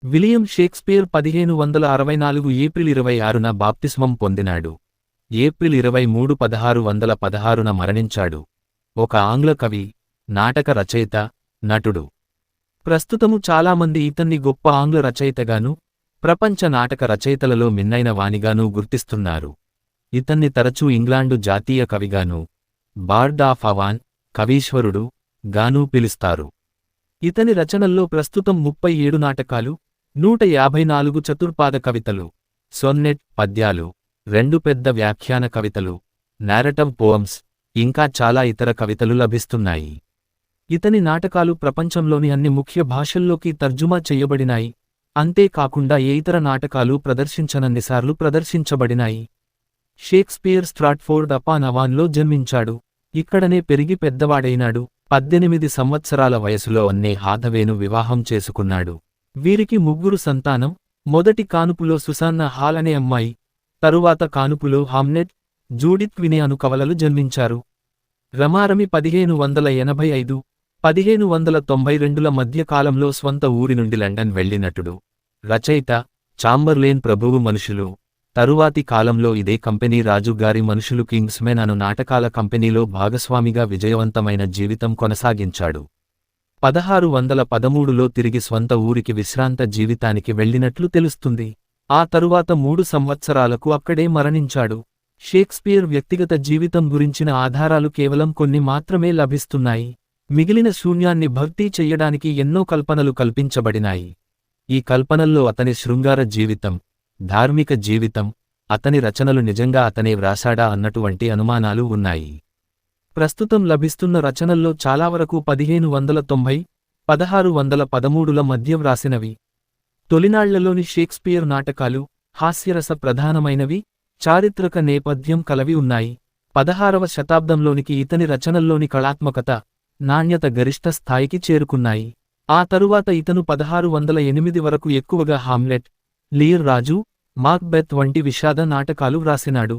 William Shakespeare 1564 April 26న బాప్తిస్మం పొందినాడు. April 23 1616న మరణించాడు. ఒక ఆంగ్ల కవి, నాటక రచయిత, నటుడు. ప్రస్తుతము చాలామంది ఇతన్ని గొప్ప ఆంగ్ల రచయితగానూ, ప్రపంచ నాటక రచయితలలో మిన్నైన వానిగానూ గుర్తిస్తున్నారు. ఇతన్ని తరచూ ఇంగ్లాండు జాతీయ కవిగానూ, బార్డ్ ఆఫ్ అవాన్, కవీశ్వరుడు గానూ పిలుస్తారు. ఇతని రచనల్లో ప్రస్తుతం 37 నాటకాలు, 154 చతుర్పాద కవితలు, సొన్నెట్ పద్యాలు, 2 పెద్ద వ్యాఖ్యాన కవితలు, నారటవ్ పోయమ్స్, ఇంకా చాలా ఇతర కవితలు లభిస్తున్నాయి. ఇతని నాటకాలు ప్రపంచంలోని అన్ని ముఖ్య భాషల్లోకి తర్జుమా చెయ్యబడినాయి. అంతేకాకుండా ఏ ఇతర నాటకాలు ప్రదర్శించనన్నిసార్లు ప్రదర్శించబడినాయి. షేక్స్పియర్ స్ట్రాట్ఫోర్డ్ అపాన్ అవాన్లో జన్మించాడు. ఇక్కడనే పెరిగి పెద్దవాడైనాడు. 18 సంవత్సరాల వయసులో అన్నే హాథవేను వివాహం చేసుకున్నాడు. వీరికి 3 సంతానం. మొదటి కానుపులో సుసాన్నా హాల్ అనే అమ్మాయి, తరువాత కానుపులో హామ్నెట్, జూడిత్ క్వినే అను కవలలు జన్మించారు. రమారమి 1585, 1592ల మధ్య కాలంలో స్వంత ఊరి నుండి లండన్ వెళ్లి నటుడు, రచయిత, చాంబర్లేన్ ప్రభువు మనుషులు, తరువాతి కాలంలో ఇదే కంపెనీ రాజుగారి మనుషులు కింగ్స్మెన్ అను నాటకాల కంపెనీలో భాగస్వామిగా విజయవంతమైన జీవితం కొనసాగించాడు. 1613లో తిరిగి స్వంత ఊరికి విశ్రాంత జీవితానికి వెళ్లినట్లు తెలుస్తుంది. ఆ తరువాత 3 సంవత్సరాలకు అక్కడే మరణించాడు. షేక్స్పియర్ వ్యక్తిగత జీవితం గురించిన ఆధారాలు కేవలం కొన్ని మాత్రమే లభిస్తున్నాయి. మిగిలిన శూన్యాన్ని భర్తీ చెయ్యడానికి ఎన్నో కల్పనలు కల్పించబడినాయి. ఈ కల్పనల్లో అతని శృంగార జీవితం, ధార్మిక జీవితం, అతని రచనలు నిజంగా అతనే వ్రాసాడా అన్నటువంటి అనుమానాలు ఉన్నాయి. ప్రస్తుతం లభిస్తున్న రచనల్లో చాలావరకు 1590, 1613ల మధ్య వ్రాసినవి. తొలినాళ్లలోని షేక్స్పియర్ నాటకాలు హాస్యరస ప్రధానమైనవి, చారిత్రక నేపథ్యం కలవి ఉన్నాయి. 16వ శతాబ్దంలోనికి ఇతని రచనల్లోని కళాత్మకత, నాణ్యత గరిష్ట స్థాయికి చేరుకున్నాయి. ఆ తరువాత ఇతను 1608 వరకు ఎక్కువగా హామ్లెట్, లీర్ రాజు, మాక్బెత్ వంటి విషాద నాటకాలు వ్రాసినాడు.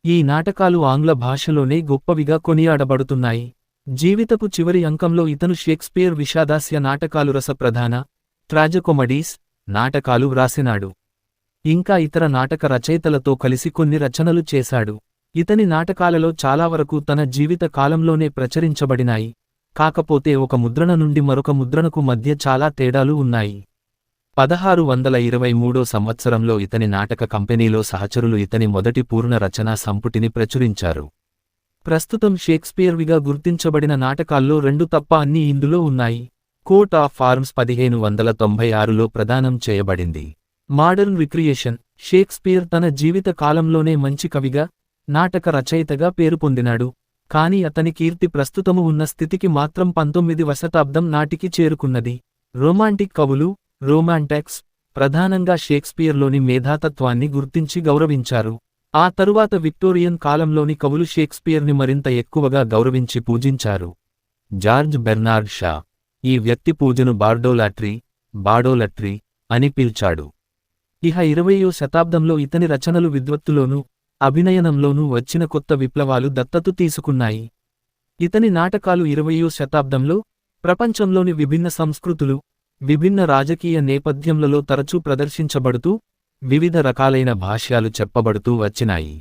ఈ నాటకాలు ఆంగ్ల భాషలోనే గొప్పవిగా కొనియాడబడుతున్నాయి. జీవితపు చివరి అంకంలో ఇతను షేక్స్పియర్ విషాదాస్య నాటకాలు రసప్రధాన, ట్రాజకొమడీస్ నాటకాలు వ్రాసినాడు. ఇంకా ఇతర నాటక రచయితలతో కలిసి కొన్ని రచనలు చేశాడు. ఇతని నాటకాలలో చాలావరకు తన జీవిత కాలంలోనే ప్రచురించబడినాయి. కాకపోతే ఒక ముద్రణ నుండి మరొక ముద్రణకు మధ్య చాలా తేడాలు ఉన్నాయి. 1623 సంవత్సరంలో ఇతని నాటక కంపెనీలో సహచరులు ఇతని మొదటి పూర్ణ రచనా సంపుటిని ప్రచురించారు. ప్రస్తుతం షేక్స్పియర్విగా గుర్తించబడిన నాటకాల్లో 2 తప్ప అన్నీ ఇందులో ఉన్నాయి. కోట్ ఆఫ్ ఆర్మ్స్ 1596లో ప్రదానం చేయబడింది. Modern recreation. షేక్స్పియర్ తన జీవిత కాలంలోనే మంచి కవిగా, నాటక రచయితగా పేరు పొందినాడు. కాని అతని కీర్తి ప్రస్తుతము ఉన్న స్థితికి మాత్రం 19వ శతాబ్దం నాటికి చేరుకున్నది. రొమాంటిక్ కవులు, రొమాంటిక్స్, ప్రధానంగా షేక్స్పియర్లోని మేధాతత్వాన్ని గుర్తించి గౌరవించారు. ఆ తరువాత విక్టోరియన్ కాలంలోని కవులు షేక్స్పియర్ని మరింత ఎక్కువగా గౌరవించి పూజించారు. జార్జ్ బెర్నార్డ్ షా ఈ వ్యక్తి పూజను బాడోలట్రీ అని పిలిచాడు. ఇహ 20వ శతాబ్దంలో ఇతని రచనలు విద్వత్తులోనూ, అభినయనంలోనూ వచ్చిన కొత్త విప్లవాలు దత్తత తీసుకున్నాయి. ఇతని నాటకాలు 20వ శతాబ్దంలో ప్రపంచంలోని విభిన్న సంస్కృతులు, విభిన్న రాజకీయ నేపథ్యంలలో తరచూ ప్రదర్శించబడుతూ, వివిధ రకాలైన భాష్యాలు చెప్పబడుతూ వచ్చినాయి.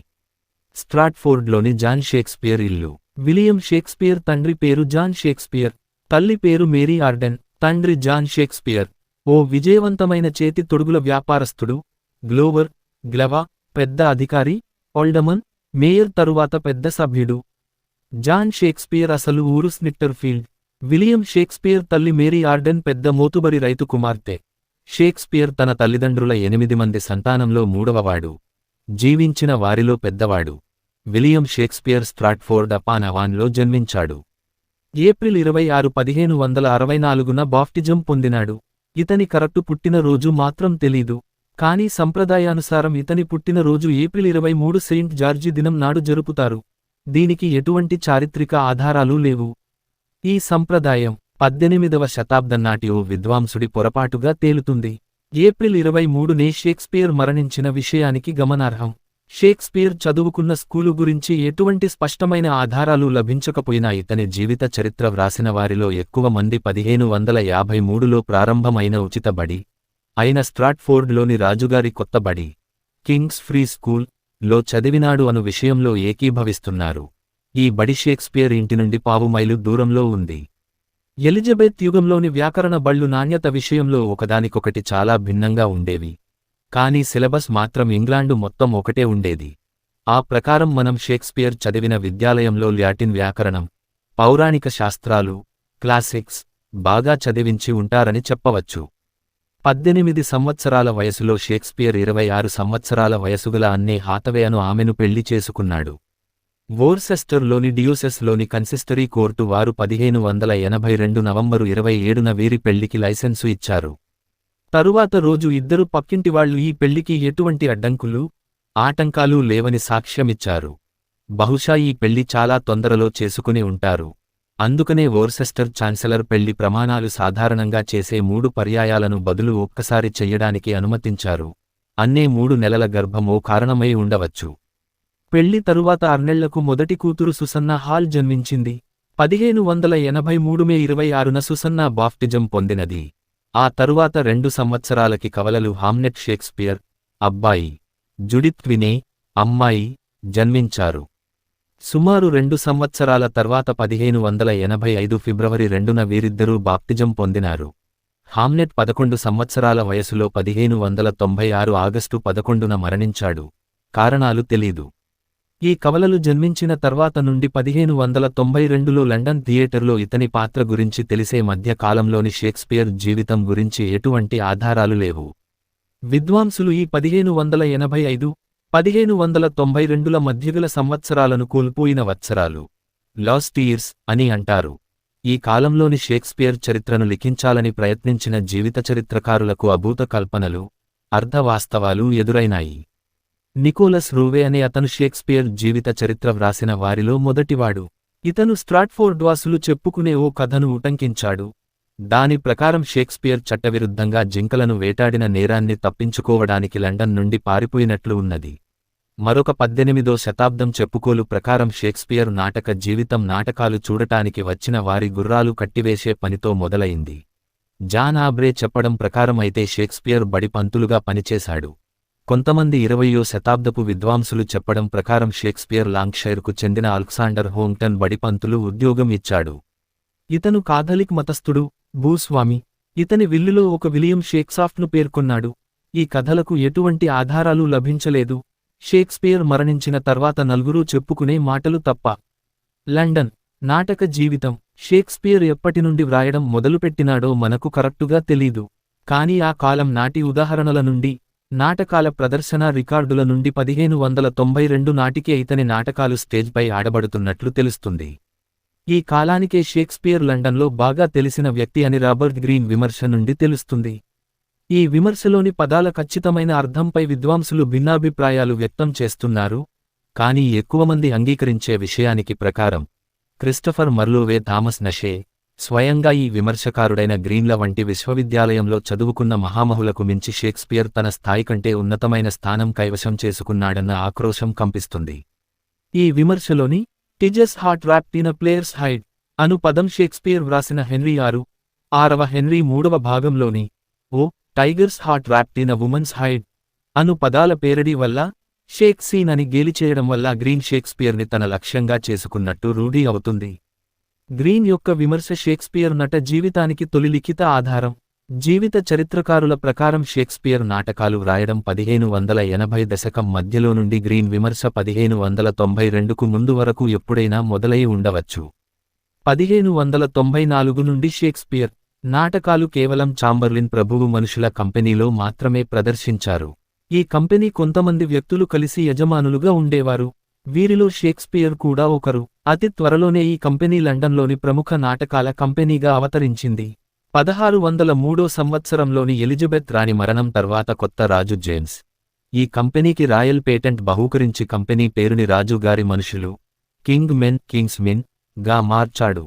స్ట్రాట్ఫోర్డ్లోని జాన్ షేక్స్పియర్ ఇల్లు. విలియం షేక్స్పియర్ తండ్రి పేరు జాన్ షేక్స్పియర్, తల్లి పేరు మేరీ ఆర్డెన్. తండ్రి జాన్ షేక్స్పియర్ ఓ విజయవంతమైన చేతి తొడుగుల వ్యాపారస్తుడు, గ్లవా, పెద్ద అధికారి, ఆల్డమన్, మేయర్ తరువాత పెద్ద సభ్యుడు. జాన్ షేక్స్పియర్ అసలు ఊరు స్నిట్టర్ఫీల్డ్. విలియం షేక్స్పియర్ తల్లి మేరీ ఆర్డెన్ పెద్ద మోతుబరి రైతు కుమార్తె. షేక్స్పియర్ తన తల్లిదండ్రుల 8 మంది సంతానంలో 3వవాడు. జీవించిన వారిలో పెద్దవాడు. విలియం షేక్స్పియర్ స్ట్రాట్ఫోర్డ్ అపాన్ అవాన్లో జన్మించాడు. ఏప్రిల్ 26, 1564న బాప్టిజం పొందినాడు. ఇతని కరెక్టు పుట్టిన రోజు మాత్రం తెలీదు. కానీ సంప్రదాయానుసారం ఇతని పుట్టిన రోజు ఏప్రిల్ 23 సెయింట్ జార్జి దినం నాడు జరుపుతారు. దీనికి ఎటువంటి చారిత్రక ఆధారాలు లేవు. ఈ సంప్రదాయం 18వ శతాబ్దం నాటి ఓ విద్వాంసుడి పొరపాటుగా తేలుతుంది. ఏప్రిల్ 23నే షేక్స్పియర్ మరణించిన విషయానికి గమనార్హం. షేక్స్పియర్ చదువుకున్న స్కూలు గురించి ఎటువంటి స్పష్టమైన ఆధారాలు లభించకపోయినా ఇతని జీవిత చరిత్ర వ్రాసిన వారిలో ఎక్కువ మంది 1553లో ప్రారంభమైన ఉచిత బడి, అయిన స్ట్రాట్ఫోర్డ్లోని రాజుగారి కొత్త బడి కింగ్స్ ఫ్రీ స్కూల్ లో చదివినాడు అను విషయంలో ఏకీభవిస్తున్నారు. ఈ బడి షేక్స్పియర్ ఇంటి నుండి 1/2 మైలు దూరంలో ఉంది. ఎలిజబెత్ యుగంలోని వ్యాకరణ బళ్ళు నాణ్యత విషయంలో ఒకదానికొకటి చాలా భిన్నంగా ఉండేవి. కానీ సిలబస్ మాత్రం ఇంగ్లాండు మొత్తం ఒకటే ఉండేది. ఆ ప్రకారం మనం షేక్స్పియర్ చదివిన విద్యాలయంలో లాటిన్ వ్యాకరణం, పౌరాణిక శాస్త్రాలు, క్లాసిక్స్ బాగా చదివించి ఉంటారని చెప్పవచ్చు. 18 సంవత్సరాల వయసులో షేక్స్పియర్ 26 సంవత్సరాల వయసుగల అన్నే హాతవే అను ఆమెను పెళ్లి చేసుకున్నాడు. వోర్సెస్టర్లోని డియోసెస్లోని కన్సిస్టరీ కోర్టు వారు 1582 నవంబరు 27న వీరి పెళ్లికి లైసెన్సు ఇచ్చారు. తరువాత రోజు ఇద్దరు పక్కింటివాళ్లు ఈ పెళ్లికి ఎటువంటి అడ్డంకులు, ఆటంకాలు లేవని సాక్ష్యమిచ్చారు. బహుశా ఈ పెళ్లి చాలా తొందరలో చేసుకుని ఉంటారు. అందుకనే వోర్సెస్టర్ ఛాన్సలర్ పెళ్లి ప్రమాణాలు సాధారణంగా చేసే 3 పర్యాయాలను బదులు ఒక్కసారి చెయ్యడానికి అనుమతించారు. అన్నే 3 నెలల గర్భమో కారణమై ఉండవచ్చు. పెళ్లి తరువాత 6 నెళ్లకు మొదటి కూతురు సుసన్నా హాల్ జన్మించింది. 1583 మే 26న సుసన్నా బాప్టిజం పొందినది. ఆ తరువాత 2 సంవత్సరాలకి కవలలు హామ్నెట్ షేక్స్పియర్, అబ్బాయి, జుడిత్ క్వినే, అమ్మాయి, జన్మించారు. సుమారు 2 సంవత్సరాల తర్వాత 1585 ఫిబ్రవరి 2న వీరిద్దరూ బాప్టిజం పొందినారు. హామ్నెట్ 11 సంవత్సరాల వయసులో 1596 ఆగస్టు 11న మరణించాడు. కారణాలు తెలీదు. ఈ కవలలు జన్మించిన తర్వాత నుండి 1592లో లండన్ థియేటర్లో ఇతని పాత్ర గురించి తెలిసే మధ్య కాలంలోని షేక్స్పియర్ జీవితం గురించి ఎటువంటి ఆధారాలు లేవు. విద్వాంసులు ఈ 1585, 1592ల మధ్యగల సంవత్సరాలను కోల్పోయిన వత్సరాలు, లాస్ట్ ఇయర్స్ అని అంటారు. ఈ కాలంలోని షేక్స్పియర్ చరిత్రను లిఖించాలని ప్రయత్నించిన జీవిత చరిత్రకారులకు అభూత కల్పనలు, అర్ధవాస్తవాలు ఎదురైనాయి. నికోలస్ రూవే అనే అతను షేక్స్పియర్ జీవిత చరిత్ర వ్రాసిన వారిలో మొదటివాడు. ఇతను స్ట్రాట్ఫోర్డ్ వాసులు చెప్పుకునే ఓ కథను ఉటంకించాడు. దాని ప్రకారం షేక్స్పియర్ చట్టవిరుద్ధంగా జింకలను వేటాడిన నేరాన్ని తప్పించుకోవడానికి లండన్ నుండి పారిపోయినట్లు ఉన్నది. మరొక 18వ శతాబ్దం చెప్పుకోలు ప్రకారం షేక్స్పియర్ నాటక జీవితం నాటకాలు చూడటానికి వచ్చిన వారి గుర్రాలు కట్టివేసే పనితో మొదలయింది. జాన్ ఆబ్రే చెప్పడం ప్రకారం అయితే షేక్స్పియర్ బడి పంతులుగా పనిచేశాడు. కొంతమంది 20వ శతాబ్దపు విద్వాంసులు చెప్పడం ప్రకారం షేక్స్పియర్ లాంక్షైర్కు చెందిన అలెగ్జాండర్ హోంగ్టన్ బడిపంతులు ఉద్యోగం ఇచ్చాడు. ఇతను కాథలిక్ మతస్థుడు, భూస్వామి. ఇతని విల్లులో ఒక విలియం షేక్సాఫ్ట్ను పేర్కొన్నాడు. ఈ కథలకు ఎటువంటి ఆధారాలు లభించలేదు. షేక్స్పియర్ మరణించిన తర్వాత నలుగురూ చెప్పుకునే మాటలు తప్ప. లండన్ నాటక జీవితం. షేక్స్పియర్ ఎప్పటి నుండి వ్రాయడం మొదలుపెట్టినాడో మనకు కరెక్టుగా తెలీదు. కాని ఆ కాలం నాటి ఉదాహరణల నుండి, నాటకాల ప్రదర్శన రికార్డుల నుండి 1592 నాటికే ఇతని నాటకాలు స్టేజ్పై ఆడబడుతున్నట్లు తెలుస్తుంది. ఈ కాలానికే షేక్స్పియర్ లండన్లో బాగా తెలిసిన వ్యక్తి అని రాబర్ట్ గ్రీన్ విమర్శ నుండి తెలుస్తుంది. ఈ విమర్శలోని పదాల ఖచ్చితమైన అర్థంపై విద్వాంసులు భిన్నాభిప్రాయాలు వ్యక్తం చేస్తున్నారు. కానీ ఎక్కువమంది అంగీకరించే విషయానికి ప్రకారం క్రిస్టఫర్ మర్లోవే, థామస్ నషే, స్వయంగా ఈ విమర్శకారుడైన గ్రీన్ల వంటి విశ్వవిద్యాలయంలో చదువుకున్న మహామహులకు మించి షేక్స్పియర్ తన స్థాయి కంటే ఉన్నతమైన స్థానం కైవశం చేసుకున్నాడన్న ఆక్రోశం కంపిస్తుంది. ఈ విమర్శలోని tiger's heart wrapped in a players hide అను పదం షేక్స్పియర్ వ్రాసిన హెన్రీ 6వ హెన్రీ 3వ భాగంలోని O tiger's heart wrapped in a woman's hide అను పదాల పేరడీ వల్ల, షేక్ సీన్ అని గేలిచేయడం వల్ల గ్రీన్ షేక్స్పియర్ని తన లక్ష్యంగా చేసుకున్నట్టు రూఢీ అవుతుంది. గ్రీన్ యొక్క విమర్శ షేక్స్పియర్ నట జీవితానికి తొలి లిఖిత ఆధారం. జీవిత చరిత్రకారుల ప్రకారం షేక్స్పియర్ నాటకాలు వ్రాయడం 1580 దశకం మధ్యలో నుండి, గ్రీన్ విమర్శ 1592కు ముందు వరకు ఎప్పుడైనా మొదలై ఉండవచ్చు. 1594 నుండి షేక్స్పియర్ నాటకాలు కేవలం చాంబర్లిన్ ప్రభువు మనుషుల కంపెనీలో మాత్రమే ప్రదర్శించారు. ఈ కంపెనీ కొంతమంది వ్యక్తులు కలిసి యజమానులుగా ఉండేవారు. వీరిలో షేక్స్పియర్ కూడా ఒకరు. అతి త్వరలోనే ఈ కంపెనీ లండన్లోని ప్రముఖ నాటకాల కంపెనీగా అవతరించింది. 1603 సంవత్సరంలోని ఎలిజబెత్ రాణి మరణం తర్వాత కొత్త రాజు జేమ్స్ ఈ కంపెనీకి రాయల్ పేటెంట్ బహూకరించి కంపెనీ పేరుని రాజుగారి మనుషులు, కింగ్ మెన్, కింగ్స్ మెన్ గా మార్చాడు.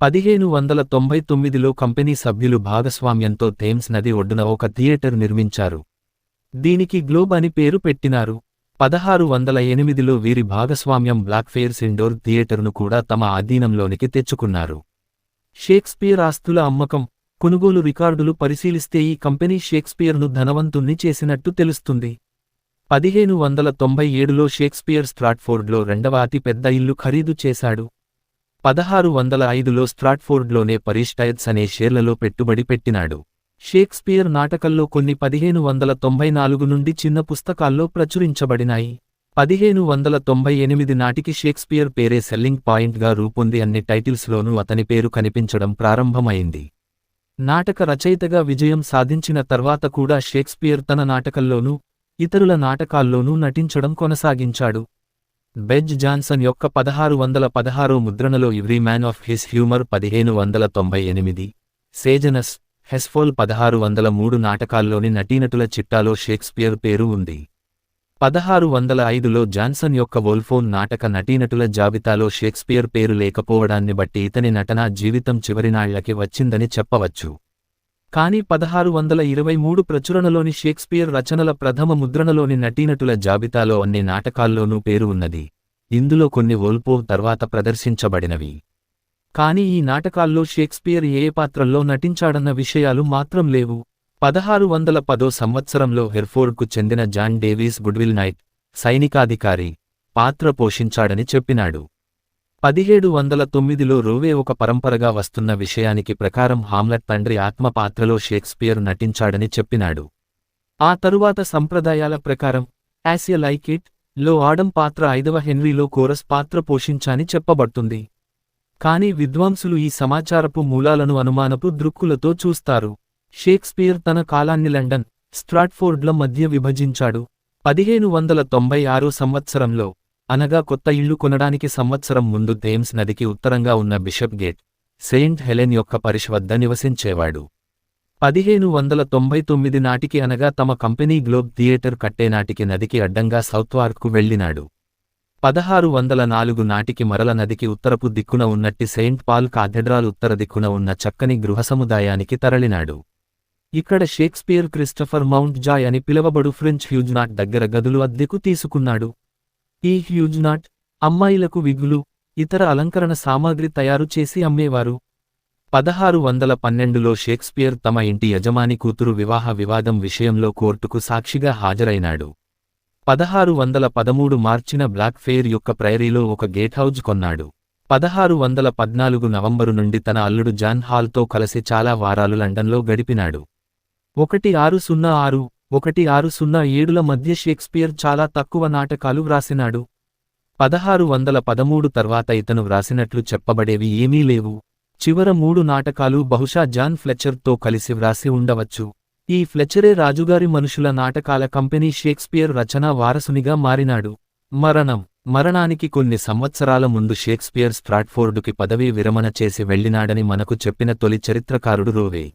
1599లో కంపెనీ సభ్యులు భాగస్వామ్యంతో థేమ్స్ నది ఒడ్డున ఒక థియేటర్ నిర్మించారు. దీనికి గ్లోబ్ అని పేరు పెట్టినారు. 1608లో వీరి భాగస్వామ్యం బ్లాక్ఫెయిర్స్ ఇండోర్ థియేటర్ను కూడా తమ ఆధీనంలోనికి తెచ్చుకున్నారు. షేక్స్పియర్ ఆస్తుల అమ్మకం. కొనుగోలు రికార్డులు పరిశీలిస్తే ఈ కంపెనీ షేక్స్పియర్ను ధనవంతుణ్ణి చేసినట్టు తెలుస్తుంది. 1597లో షేక్స్పియర్ స్ట్రాట్ఫోర్డ్లో రెండవ అతి పెద్ద ఇల్లు ఖరీదు చేశాడు. 1605లో స్ట్రాట్ఫోర్డ్లోనే పరిస్టైర్స్ అనే షేర్లలో పెట్టుబడి పెట్టినాడు. షేక్స్పియర్ నాటకల్లో కొన్ని 1594 నుండి చిన్న పుస్తకాల్లో ప్రచురించబడినాయి. 1598 నాటికి షేక్స్పియర్ పేరే సెల్లింగ్ పాయింట్గా రూపొంది అన్ని టైటిల్స్లోనూ అతని పేరు కనిపించడం ప్రారంభమైంది. నాటక రచయితగా విజయం సాధించిన తర్వాత కూడా షేక్స్పియర్ తన నాటకల్లోనూ, ఇతరుల నాటకాల్లోనూ నటించడం కొనసాగించాడు. బెజ్ జాన్సన్ యొక్క 1616 ముద్రణలో every man of his humour 1598, Sejanus, his fall 1603 నాటకాల్లోని నటీనటుల చిట్టాలో షేక్స్పియర్ పేరు ఉంది. 1605లో జాన్సన్ యొక్క వోల్ఫోన్ నాటక నటీనటుల జాబితాలో షేక్స్పియర్ పేరు లేకపోవడాన్ని బట్టి ఇతని నటనా జీవితం చివరినాళ్లకి వచ్చిందని చెప్పవచ్చు. కానీ 1623 ప్రచురణలోని షేక్స్పియర్ రచనల ప్రథమ ముద్రణలోని నటీనటుల జాబితాలో అన్ని నాటకాల్లోనూ పేరు ఉన్నది. ఇందులో కొన్ని వోల్పోవ్ తర్వాత ప్రదర్శించబడినవి. కానీ ఈ నాటకాల్లో షేక్స్పియర్ ఏ పాత్రల్లో నటించాడన్న విషయాలు మాత్రం లేవు. 1610 సంవత్సరంలో హెర్ఫోర్డ్కు చెందిన జాన్ డేవిస్ గుడ్విల్ నైట్, సైనికాధికారి, పాత్ర పోషించాడని చెప్పినాడు. 1709లో రోవే ఒక పరంపరగా వస్తున్న విషయానికి ప్రకారం హామ్లెట్ తండ్రి ఆత్మ పాత్రలో షేక్స్పియర్ నటించాడని చెప్పినాడు. ఆ తరువాత సంప్రదాయాల ప్రకారం యాస్ ఎ లైక్ ఇట్ లో ఆడమ్ పాత్ర 5వ హెన్రీలో కోరస్ పాత్ర పోషించాని చెప్పబడుతుంది. కానీ విద్వాంసులు ఈ సమాచారపు మూలాలను అనుమానపు దృక్కులతో చూస్తారు. షేక్స్పియర్ తన కాలాన్ని లండన్, స్ట్రాట్ఫోర్డ్ల మధ్య విభజించాడు. 1596 సంవత్సరంలో, అనగా కొత్త ఇళ్లు కొనడానికి సంవత్సరం ముందు థేమ్స్ నదికి ఉత్తరంగా ఉన్న బిషప్ గేట్, సెయింట్ హెలెన్ యొక్క పరిష్ వద్ద నివసించేవాడు. 1599 నాటికి అనగా తమ కంపెనీ గ్లోబ్ థియేటర్ కట్టేనాటికి నదికి అడ్డంగా సౌత్వార్క్కు వెళ్ళినాడు. 1604 నాటికి మరల నదికి ఉత్తరపు దిక్కున ఉన్నట్టి సెయింట్ పాల్ కాథెడ్రాల్ ఉత్తర దిక్కున ఉన్న చక్కని గృహసముదాయానికి తరలినాడు. ఇక్కడ షేక్స్పియర్ క్రిస్టఫర్ మౌంట్ జాయ్ అని పిలవబడు ఫ్రెంచ్ హ్యూజ్నాట్ దగ్గర గదులు అద్దెకు తీసుకున్నాడు. ఈ హ్యూజ్నాట్ అమ్మాయిలకు విగ్గులు, ఇతర అలంకరణ సామాగ్రి తయారు చేసి అమ్మేవారు. 1612లో షేక్స్పియర్ తమ ఇంటి యజమాని కూతురు వివాహ వివాదం విషయంలో కోర్టుకు సాక్షిగా హాజరైనాడు. 1613 మార్చిన బ్లాక్ ఫెయిర్ యొక్క ప్రైరీలో ఒక గేట్హౌజ్ కొన్నాడు. 1614 నవంబరు నుండి తన అల్లుడు జాన్ హాల్తో కలిసి చాలా వారాలు లండన్లో గడిపినాడు. 1606, 1607ల మధ్య షేక్స్పియర్ చాలా తక్కువ నాటకాలు వ్రాసినాడు. 1613 తర్వాత ఇతను వ్రాసినట్లు చెప్పబడేవి ఏమీ లేవు. చివర 3 నాటకాలు బహుశా జాన్ ఫ్లెచర్తో కలిసి వ్రాసి ఉండవచ్చు. ఈ ఫ్లెచరే రాజుగారి మనుషుల నాటకాల కంపెనీ షేక్స్పియర్ రచనా వారసునిగా మారినాడు. మరణానికి కొన్ని సంవత్సరాల ముందు షేక్స్పియర్ స్ట్రాట్ఫోర్డుకి పదవీ విరమణ చేసి వెళ్ళినాడని మనకు చెప్పిన తొలి చరిత్రకారుడు రోవే.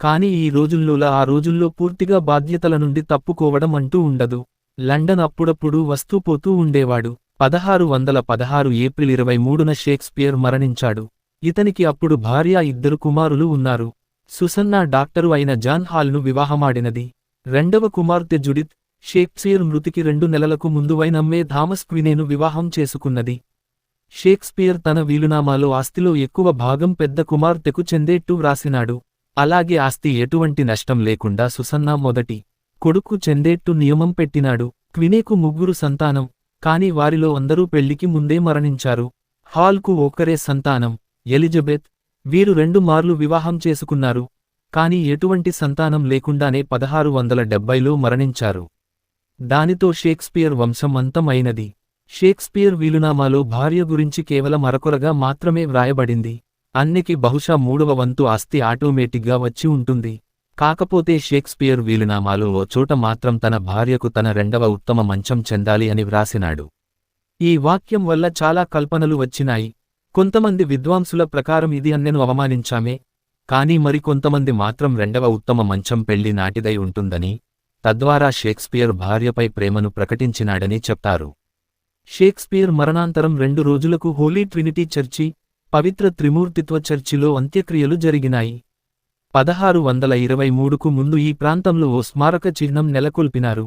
కాని ఈ రోజుల్లోలా ఆ రోజుల్లో పూర్తిగా బాధ్యతల నుండి తప్పుకోవడం అంటూ ఉండదు. లండన్ అప్పుడప్పుడు వస్తూపోతూ ఉండేవాడు. 1616 ఏప్రిల్ 23న షేక్స్పియర్ మరణించాడు. ఇతనికి అప్పుడు భార్య, 2 కుమారులు ఉన్నారు. సుసన్నా డాక్టరు అయిన జాన్ హాల్ను వివాహమాడినది. రెండవ కుమార్తె జుడిత్, షేక్స్పియర్ మృతికి 2 నెలలకు ముందు వైనమ్మే థామస్ క్వినేను వివాహం చేసుకున్నది. షేక్స్పియర్ తన వీలునామాలో ఆస్తిలో ఎక్కువ భాగం పెద్ద కుమార్తెకు చెందేట్టు వ్రాసినాడు. అలాగే ఆస్తి ఎటువంటి నష్టం లేకుండా సుసన్నా మొదటి కొడుకు చెందేట్టు నియమం పెట్టినాడు. క్వినేకు 3 సంతానం, కాని వారిలో అందరూ పెళ్లికి ముందే మరణించారు. హాల్కు ఒకరే సంతానం, ఎలిజబెత్. వీరు 2 మార్లు వివాహం చేసుకున్నారు, కాని ఎటువంటి సంతానం లేకుండానే 1670లో మరణించారు. దానితో షేక్స్పియర్ వంశం అంతం అయినది. షేక్స్పియర్ వీలునామాలో భార్య గురించి కేవలం అరకొరగా మాత్రమే వ్రాయబడింది. అన్నికి బహుశా 3వ వంతు ఆస్తి ఆటోమేటిక్గా వచ్చి ఉంటుంది. కాకపోతే షేక్స్పియర్ వీలునామాలో ఓ చోట మాత్రం తన భార్యకు తన 2వ ఉత్తమ మంచం చెందాలి అని వ్రాసినాడు. ఈ వాక్యం వల్ల చాలా కల్పనలు వచ్చినాయి. కొంతమంది విద్వాంసుల ప్రకారం ఇది అన్నెను అవమానించామే, కానీ మరికొంతమంది మాత్రం 2వ ఉత్తమ మంచం పెళ్లి నాటిదై ఉంటుందని, తద్వారా షేక్స్పియర్ భార్యపై ప్రేమను ప్రకటించినాడని చెప్తారు. షేక్స్పియర్ మరణాంతరం 2 రోజులకు హోలీ ట్రినిటీ చర్చి, పవిత్ర త్రిమూర్తిత్వ చర్చిలో అంత్యక్రియలు జరిగినాయి. 1623కు ముందు ఈ ప్రాంతంలో ఓ స్మారక చిహ్నం నెలకొల్పినారు.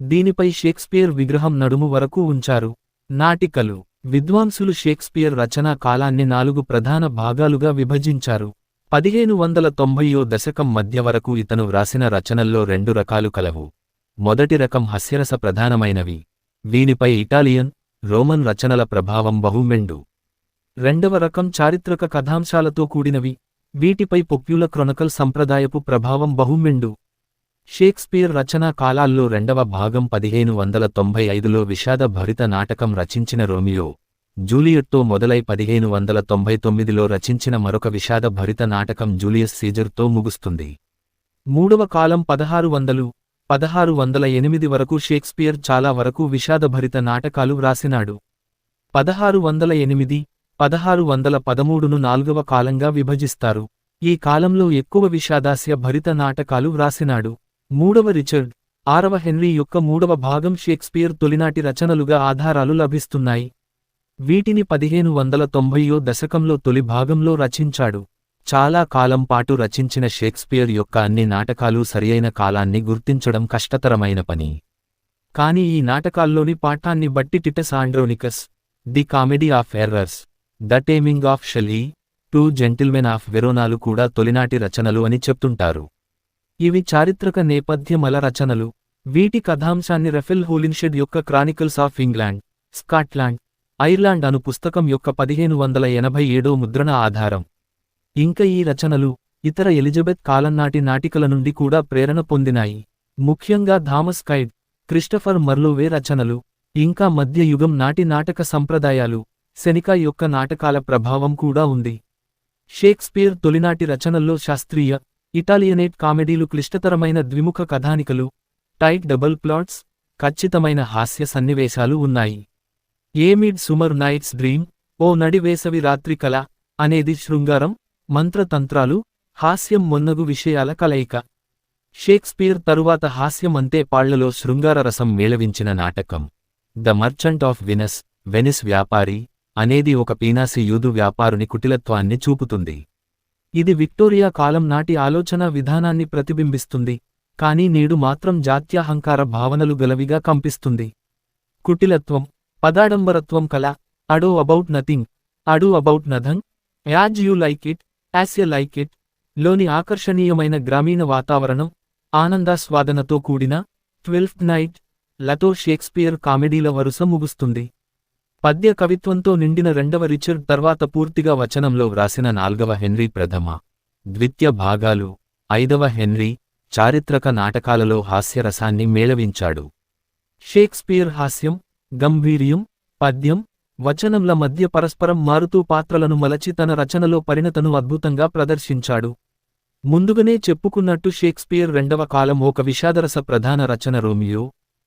దీనిపై షేక్స్పియర్ విగ్రహం నడుము వరకు ఉంచారు. నాటికలు. విద్వాంసులు షేక్స్పియర్ రచనా కాలాన్ని 4 ప్రధాన భాగాలుగా విభజించారు. 1590వ దశకం మధ్య వరకు ఇతను వ్రాసిన రచనల్లో రెండు రకాలు కలవు. మొదటి రకం హాస్యరస ప్రధానమైనవి. వీనిపై ఇటాలియన్, రోమన్ రచనల ప్రభావం బహుమెండు. రెండవ రకం చారిత్రక కథాంశాలతో కూడినవి. వీటిపై పొప్యులర్ క్రొనికల్ సంప్రదాయపు ప్రభావం బహుమెండు. షేక్స్పియర్ రచనా కాలాల్లో రెండవ భాగం 1595లో విషాద భరిత నాటకం రచించిన రోమియో, జూలియట్తో మొదలై 1599లో రచించిన మరొక విషాద భరిత నాటకం జూలియస్ సీజర్తో ముగుస్తుంది. మూడవ కాలం 1600–1608 వరకు షేక్స్పియర్ చాలా వరకు విషాదభరిత నాటకాలు వ్రాసినాడు. 1608–1613ను నాల్గవ కాలంగా విభజిస్తారు. ఈ కాలంలో ఎక్కువ విషాదాస్య భరిత నాటకాలు వ్రాసినాడు. మూడవ రిచర్డ్, ఆరవ హెన్రీ యొక్క మూడవ భాగం షేక్స్పియర్ తొలినాటి రచనలుగా ఆధారాలు లభిస్తున్నాయి. వీటిని 1590వ దశకంలో తొలి భాగంలో రచించాడు. చాలా కాలం పాటు రచించిన షేక్స్పియర్ యొక్క అన్ని నాటకాలు సరియైన కాలాన్ని గుర్తించడం కష్టతరమైన పని. కాని ఈ నాటకాల్లోని పాఠాన్ని బట్టి Titus Andronicus, the comedy of errors, the taming of Shelley, two gentlemen of వెరోనాలు కూడా తొలినాటి రచనలు అని చెప్తుంటారు. ఇవి చారిత్రక నేపథ్యమల రచనలు. వీటి కథాంశాన్ని రఫెల్ హోలిన్షెడ్ యొక్క chronicles of England, Scotland, Ireland అను పుస్తకం యొక్క 1587 ముద్రణ ఆధారం. ఇంకా ఈ రచనలు ఇతర ఎలిజబెత్ కాలంనాటి నాటికల నుండి కూడా ప్రేరణ పొందినాయి. ముఖ్యంగా థామస్ కైడ్, క్రిస్టఫర్ మర్లోవే రచనలు, ఇంకా మధ్యయుగం నాటి నాటక సంప్రదాయాలు, సెనికా యొక్క నాటకాల ప్రభావం కూడా ఉంది. షేక్స్పియర్ తొలినాటి రచనల్లో శాస్త్రీయ, ఇటాలియనేట్ కామెడీలు, క్లిష్టతరమైన ద్విముఖ కథానికలు, టైట్ డబుల్ ప్లాట్స్, ఖచ్చితమైన హాస్య సన్నివేశాలు ఉన్నాయి. ఏ మిడ్ సుమర్ నైట్స్ డ్రీమ్, ఓ నడివేసవి రాత్రి కల అనేది శృంగారం, మంత్రతంత్రాలు, హాస్యం మొన్నగు విషయాల కలయిక. షేక్స్పియర్ తరువాత హాస్యం అంతే పాళ్లలో శృంగార రసం మేళవించిన నాటకం the merchant of Venice, Venice వ్యాపారి అనేది ఒక పీనాసి యూదు వ్యాపారుని కుటిలత్వాన్ని చూపుతుంది. ఇది విక్టోరియా కాలం నాటి ఆలోచనా విధానాన్ని ప్రతిబింబిస్తుంది, కానీ నేడు మాత్రం జాత్యాహంకార భావనలు గలవిగా కంపిస్తుంది. కుటిలత్వం, పదాడంబరత్వం కల, ado about nothing, ado about nothing, as you like it, as you like it లోని ఆకర్షణీయమైన గ్రామీణ వాతావరణం, ఆనందాస్వాదనతో కూడిన 12th నైట్ లతో షేక్స్పియర్ కామెడీల వరుస ముగుస్తుంది. పద్య కవిత్వంతో నిండిన రెండవ రిచర్డ్ తర్వాత పూర్తిగా వచనంలో వ్రాసిన నాల్గవ హెన్రీ ప్రథమ, ద్వితీయ భాగాలు, ఐదవ హెన్రీ చారిత్రక నాటకాలలో హాస్యరసాన్ని మేళవించాడు. షేక్స్పియర్ హాస్యం, గంభీర్యం, పద్యం, వచనంల మధ్య పరస్పరం మారుతూ పాత్రలను మలచి తన రచనలో పరిణతను అద్భుతంగా ప్రదర్శించాడు. ముందుగానే చెప్పుకున్నట్టు షేక్స్పియర్ రెండవ కాలం ఒక విషాదరస ప్రధాన రచన రోమియో,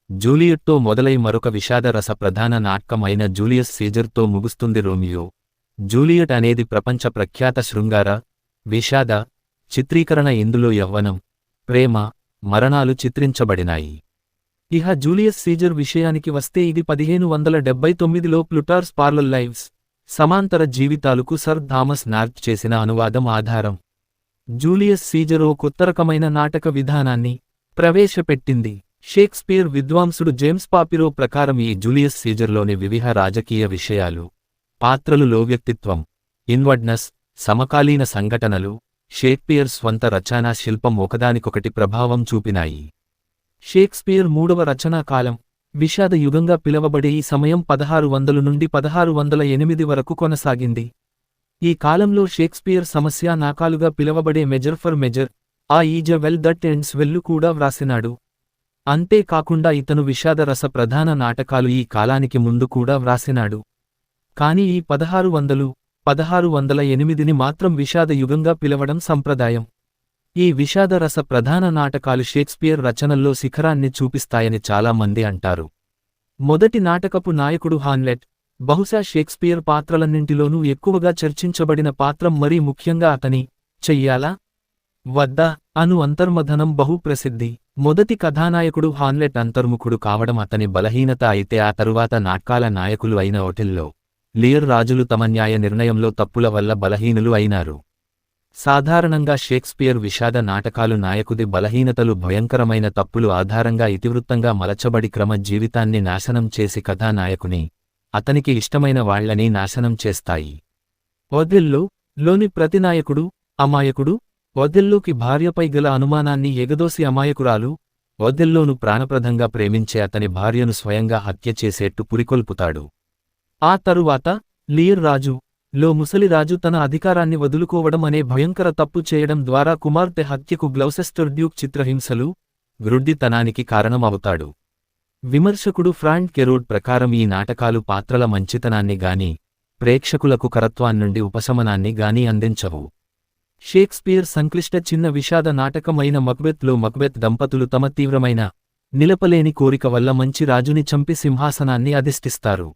జూలియట్తో మొదలై మరొక విషాదరస ప్రధాన నాటకం అయిన జూలియస్ సీజర్తో ముగుస్తుంది. రోమియో, జూలియట్ అనేది ప్రపంచ ప్రఖ్యాత శృంగార, విషాద చిత్రీకరణ. ఇందులో యవ్వనం, ప్రేమ, మరణాలు చిత్రించబడినాయి. ఇహ జూలియస్ సీజర్ విషయానికి వస్తే ఇది 1579లో ప్లుటార్స్ పార్లల్ లైవ్స్, సమాంతర జీవితాలకు సర్ థామస్ నార్త్ చేసిన అనువాదం ఆధారం. జూలియస్ సీజర్ ఓ కొత్త రకమైన నాటక విధానాన్ని ప్రవేశపెట్టింది. షేక్స్పియర్ విద్వాంసుడు జేమ్స్ పాపిరో ప్రకారం ఈ జూలియస్ సీజర్లోని వివిధ రాజకీయ విషయాలు, పాత్రలులో వ్యక్తిత్వం, ఇన్వర్డ్నెస్, సమకాలీన సంఘటనలు, షేక్స్పియర్ స్వంత రచనా శిల్పం ఒకదానికొకటి ప్రభావం చూపినాయి. షేక్స్పియర్ మూడవ రచనా కాలం, విషాద యుగంగా పిలవబడే ఈ సమయం 1600 నుండి 1608 వరకు కొనసాగింది. ఈ కాలంలో షేక్స్పియర్ సమస్యా నాకాలుగా పిలవబడే మెజర్ ఫర్ మెజర్, ఆ is a well that ends well కూడా వ్రాసినాడు. అంతేకాకుండా ఇతను విషాదరస ప్రధాన నాటకాలు ఈ కాలానికి ముందు కూడా వ్రాసినాడు. కాని ఈ 1600, 1608ని మాత్రం విషాద యుగంగా పిలవడం సంప్రదాయం. ఈ విషాదరస ప్రధాన నాటకాలు షేక్స్పియర్ రచనల్లో శిఖరాన్ని చూపిస్తాయని చాలామంది అంటారు. మొదటి నాటకపు నాయకుడు హామ్లెట్, బహుశా షేక్స్పియర్ పాత్రలన్నింటిలోనూ ఎక్కువగా చర్చించబడిన పాత్రం, మరీ ముఖ్యంగా అతని చెయ్యాలా వద్దా అను అంతర్మథనం బహు ప్రసిద్ధి. మొదటి కథానాయకుడు హామ్లెట్ అంతర్ముఖుడు కావడం అతని బలహీనత అయితే ఆ తరువాత నాటకాల నాయకులు అయిన ఓటిల్లో, లియర్ రాజులు తమ న్యాయ నిర్ణయంలో తప్పుల వల్ల బలహీనులు అయినారు. సాధారణంగా షేక్స్పియర్ విషాద నాటకాలు నాయకుడి బలహీనతలు, భయంకరమైన తప్పులు ఆధారంగా ఇతివృత్తంగా మలచబడి క్రమ జీవితాన్ని నాశనం చేసి కథానాయకుని, అతనికి ఇష్టమైన వాళ్లని నాశనం చేస్తాయి. ఓథెల్లో లోని ప్రతినాయకుడు అమాయకుడు, ఒథెల్లోకి భార్యపై గల అనుమానాన్ని ఎగదోసి అమాయకురాలు, ఒథెల్లోను ప్రాణప్రదంగా ప్రేమించే అతని భార్యను స్వయంగా హత్య చేసేట్టు పురికొల్పుతాడు. ఆ తరువాత లియర్ రాజు లో ముసలిరాజు తన అధికారాన్ని వదులుకోవడం అనే భయంకర తప్పు చేయడం ద్వారా కుమార్తె హత్యకు గ్లౌసెస్టర్ డ్యూక్ చిత్రహింసలు, గ్రుడ్డితనానికి కారణమవుతాడు. విమర్శకుడు ఫ్రాంక్ కెరోడ్ ప్రకారం ఈ నాటకాలు పాత్రల మంచితనాన్ని గాని, ప్రేక్షకులకు కరత్వాన్నుండి ఉపశమనాన్ని గాని అందించవు. షేక్స్పియర్ సంక్లిష్ట చిన్న విషాద నాటకమైన మక్బెత్లో మక్బెత్ దంపతులు తమ తీవ్రమైన, నిలపలేని కోరిక వల్ల మంచి రాజుని చంపి సింహాసనాన్ని అధిష్ఠిస్తారు.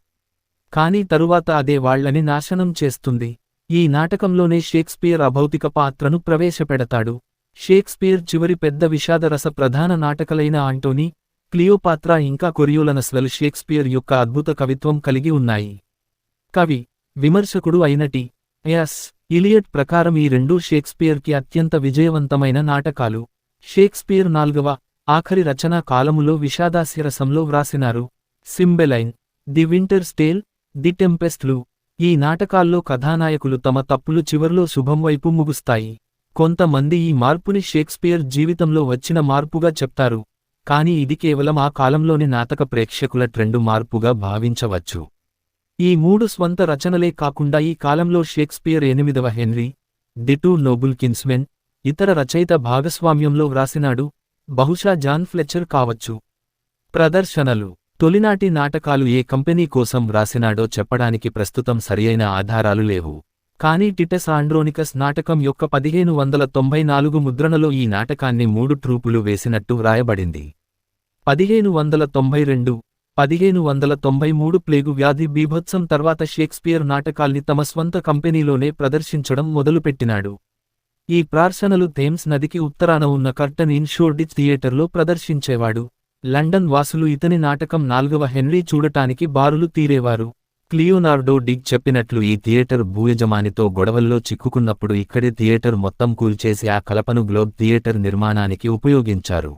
కాని తరువాత అదే వాళ్లని నాశనం చేస్తుంది. ఈ నాటకంలోనే షేక్స్పియర్ అభౌతిక పాత్రను ప్రవేశపెడతాడు. షేక్స్పియర్ చివరి పెద్ద విషాదరస ప్రధాన నాటకలైన ఆంటోనీ, క్లియోపాత్రా ఇంకా కొరియోలనస్లు షేక్స్పియర్ యొక్క అద్భుత కవిత్వం కలిగి ఉన్నాయి. కవి, విమర్శకుడు అయిన టి.ఎస్. ఇలియట్ ప్రకారం ఈ రెండూ షేక్స్పియర్కి అత్యంత విజయవంతమైన నాటకాలు. షేక్స్పియర్ 4వ, ఆఖరి రచనా కాలములో విషాదాస్యరసంలో వ్రాసినారు. సింబెలైన్, ది వింటర్స్ టేల్, ది టెంపెస్ట్లు. ఈ నాటకాల్లో కథానాయకులు తమ తప్పులు చివర్లో శుభం వైపు ముగుస్తాయి. కొంతమంది ఈ మార్పుని షేక్స్పియర్ జీవితంలో వచ్చిన మార్పుగా చెప్తారు, కాని ఇది కేవలం ఆ కాలంలోని నాటక ప్రేక్షకుల ట్రెండు మార్పుగా భావించవచ్చు. ఈ 3 స్వంత రచనలే కాకుండా ఈ కాలంలో షేక్స్పియర్ 8వ Henry, the two noble kinsmen, ఇతర రచయిత భాగస్వామ్యంలో వ్రాసినాడు, బహుశా జాన్ ఫ్లెచర్ కావచ్చు. ప్రదర్శనలు. తొలినాటి నాటకాలు ఏ కంపెనీ కోసం వ్రాసినాడో చెప్పడానికి ప్రస్తుతం సరియైన ఆధారాలు లేవు. కానీ టిటస్ ఆండ్రోనికస్ నాటకం యొక్క 1594 ముద్రణలో ఈ నాటకాన్ని 3 ట్రూపులు వేసినట్టు వ్రాయబడింది. 1592, 1593 ప్లేగు వ్యాధి బీభత్సం తర్వాత షేక్స్పియర్ నాటకాల్ని తమ స్వంత కంపెనీలోనే ప్రదర్శించడం మొదలుపెట్టినాడు. ఈ ప్రార్థనలు థేమ్స్ నదికి ఉత్తరాన ఉన్న కర్టన్ ఇన్ షోర్డిచ్ థియేటర్లో ప్రదర్శించేవాడు. లండన్ వాసులు ఇతని నాటకం 4వ హెన్రీ చూడటానికి బారులు తీరేవారు. క్లియోనార్డో డిగ్ చెప్పినట్లు ఈ థియేటర్ భూయజమానితో గొడవల్లో చిక్కుకున్నప్పుడు ఇక్కడి థియేటర్ మొత్తం కూల్చేసి ఆ కలపను గ్లోబ్ థియేటర్ నిర్మాణానికి ఉపయోగించారు.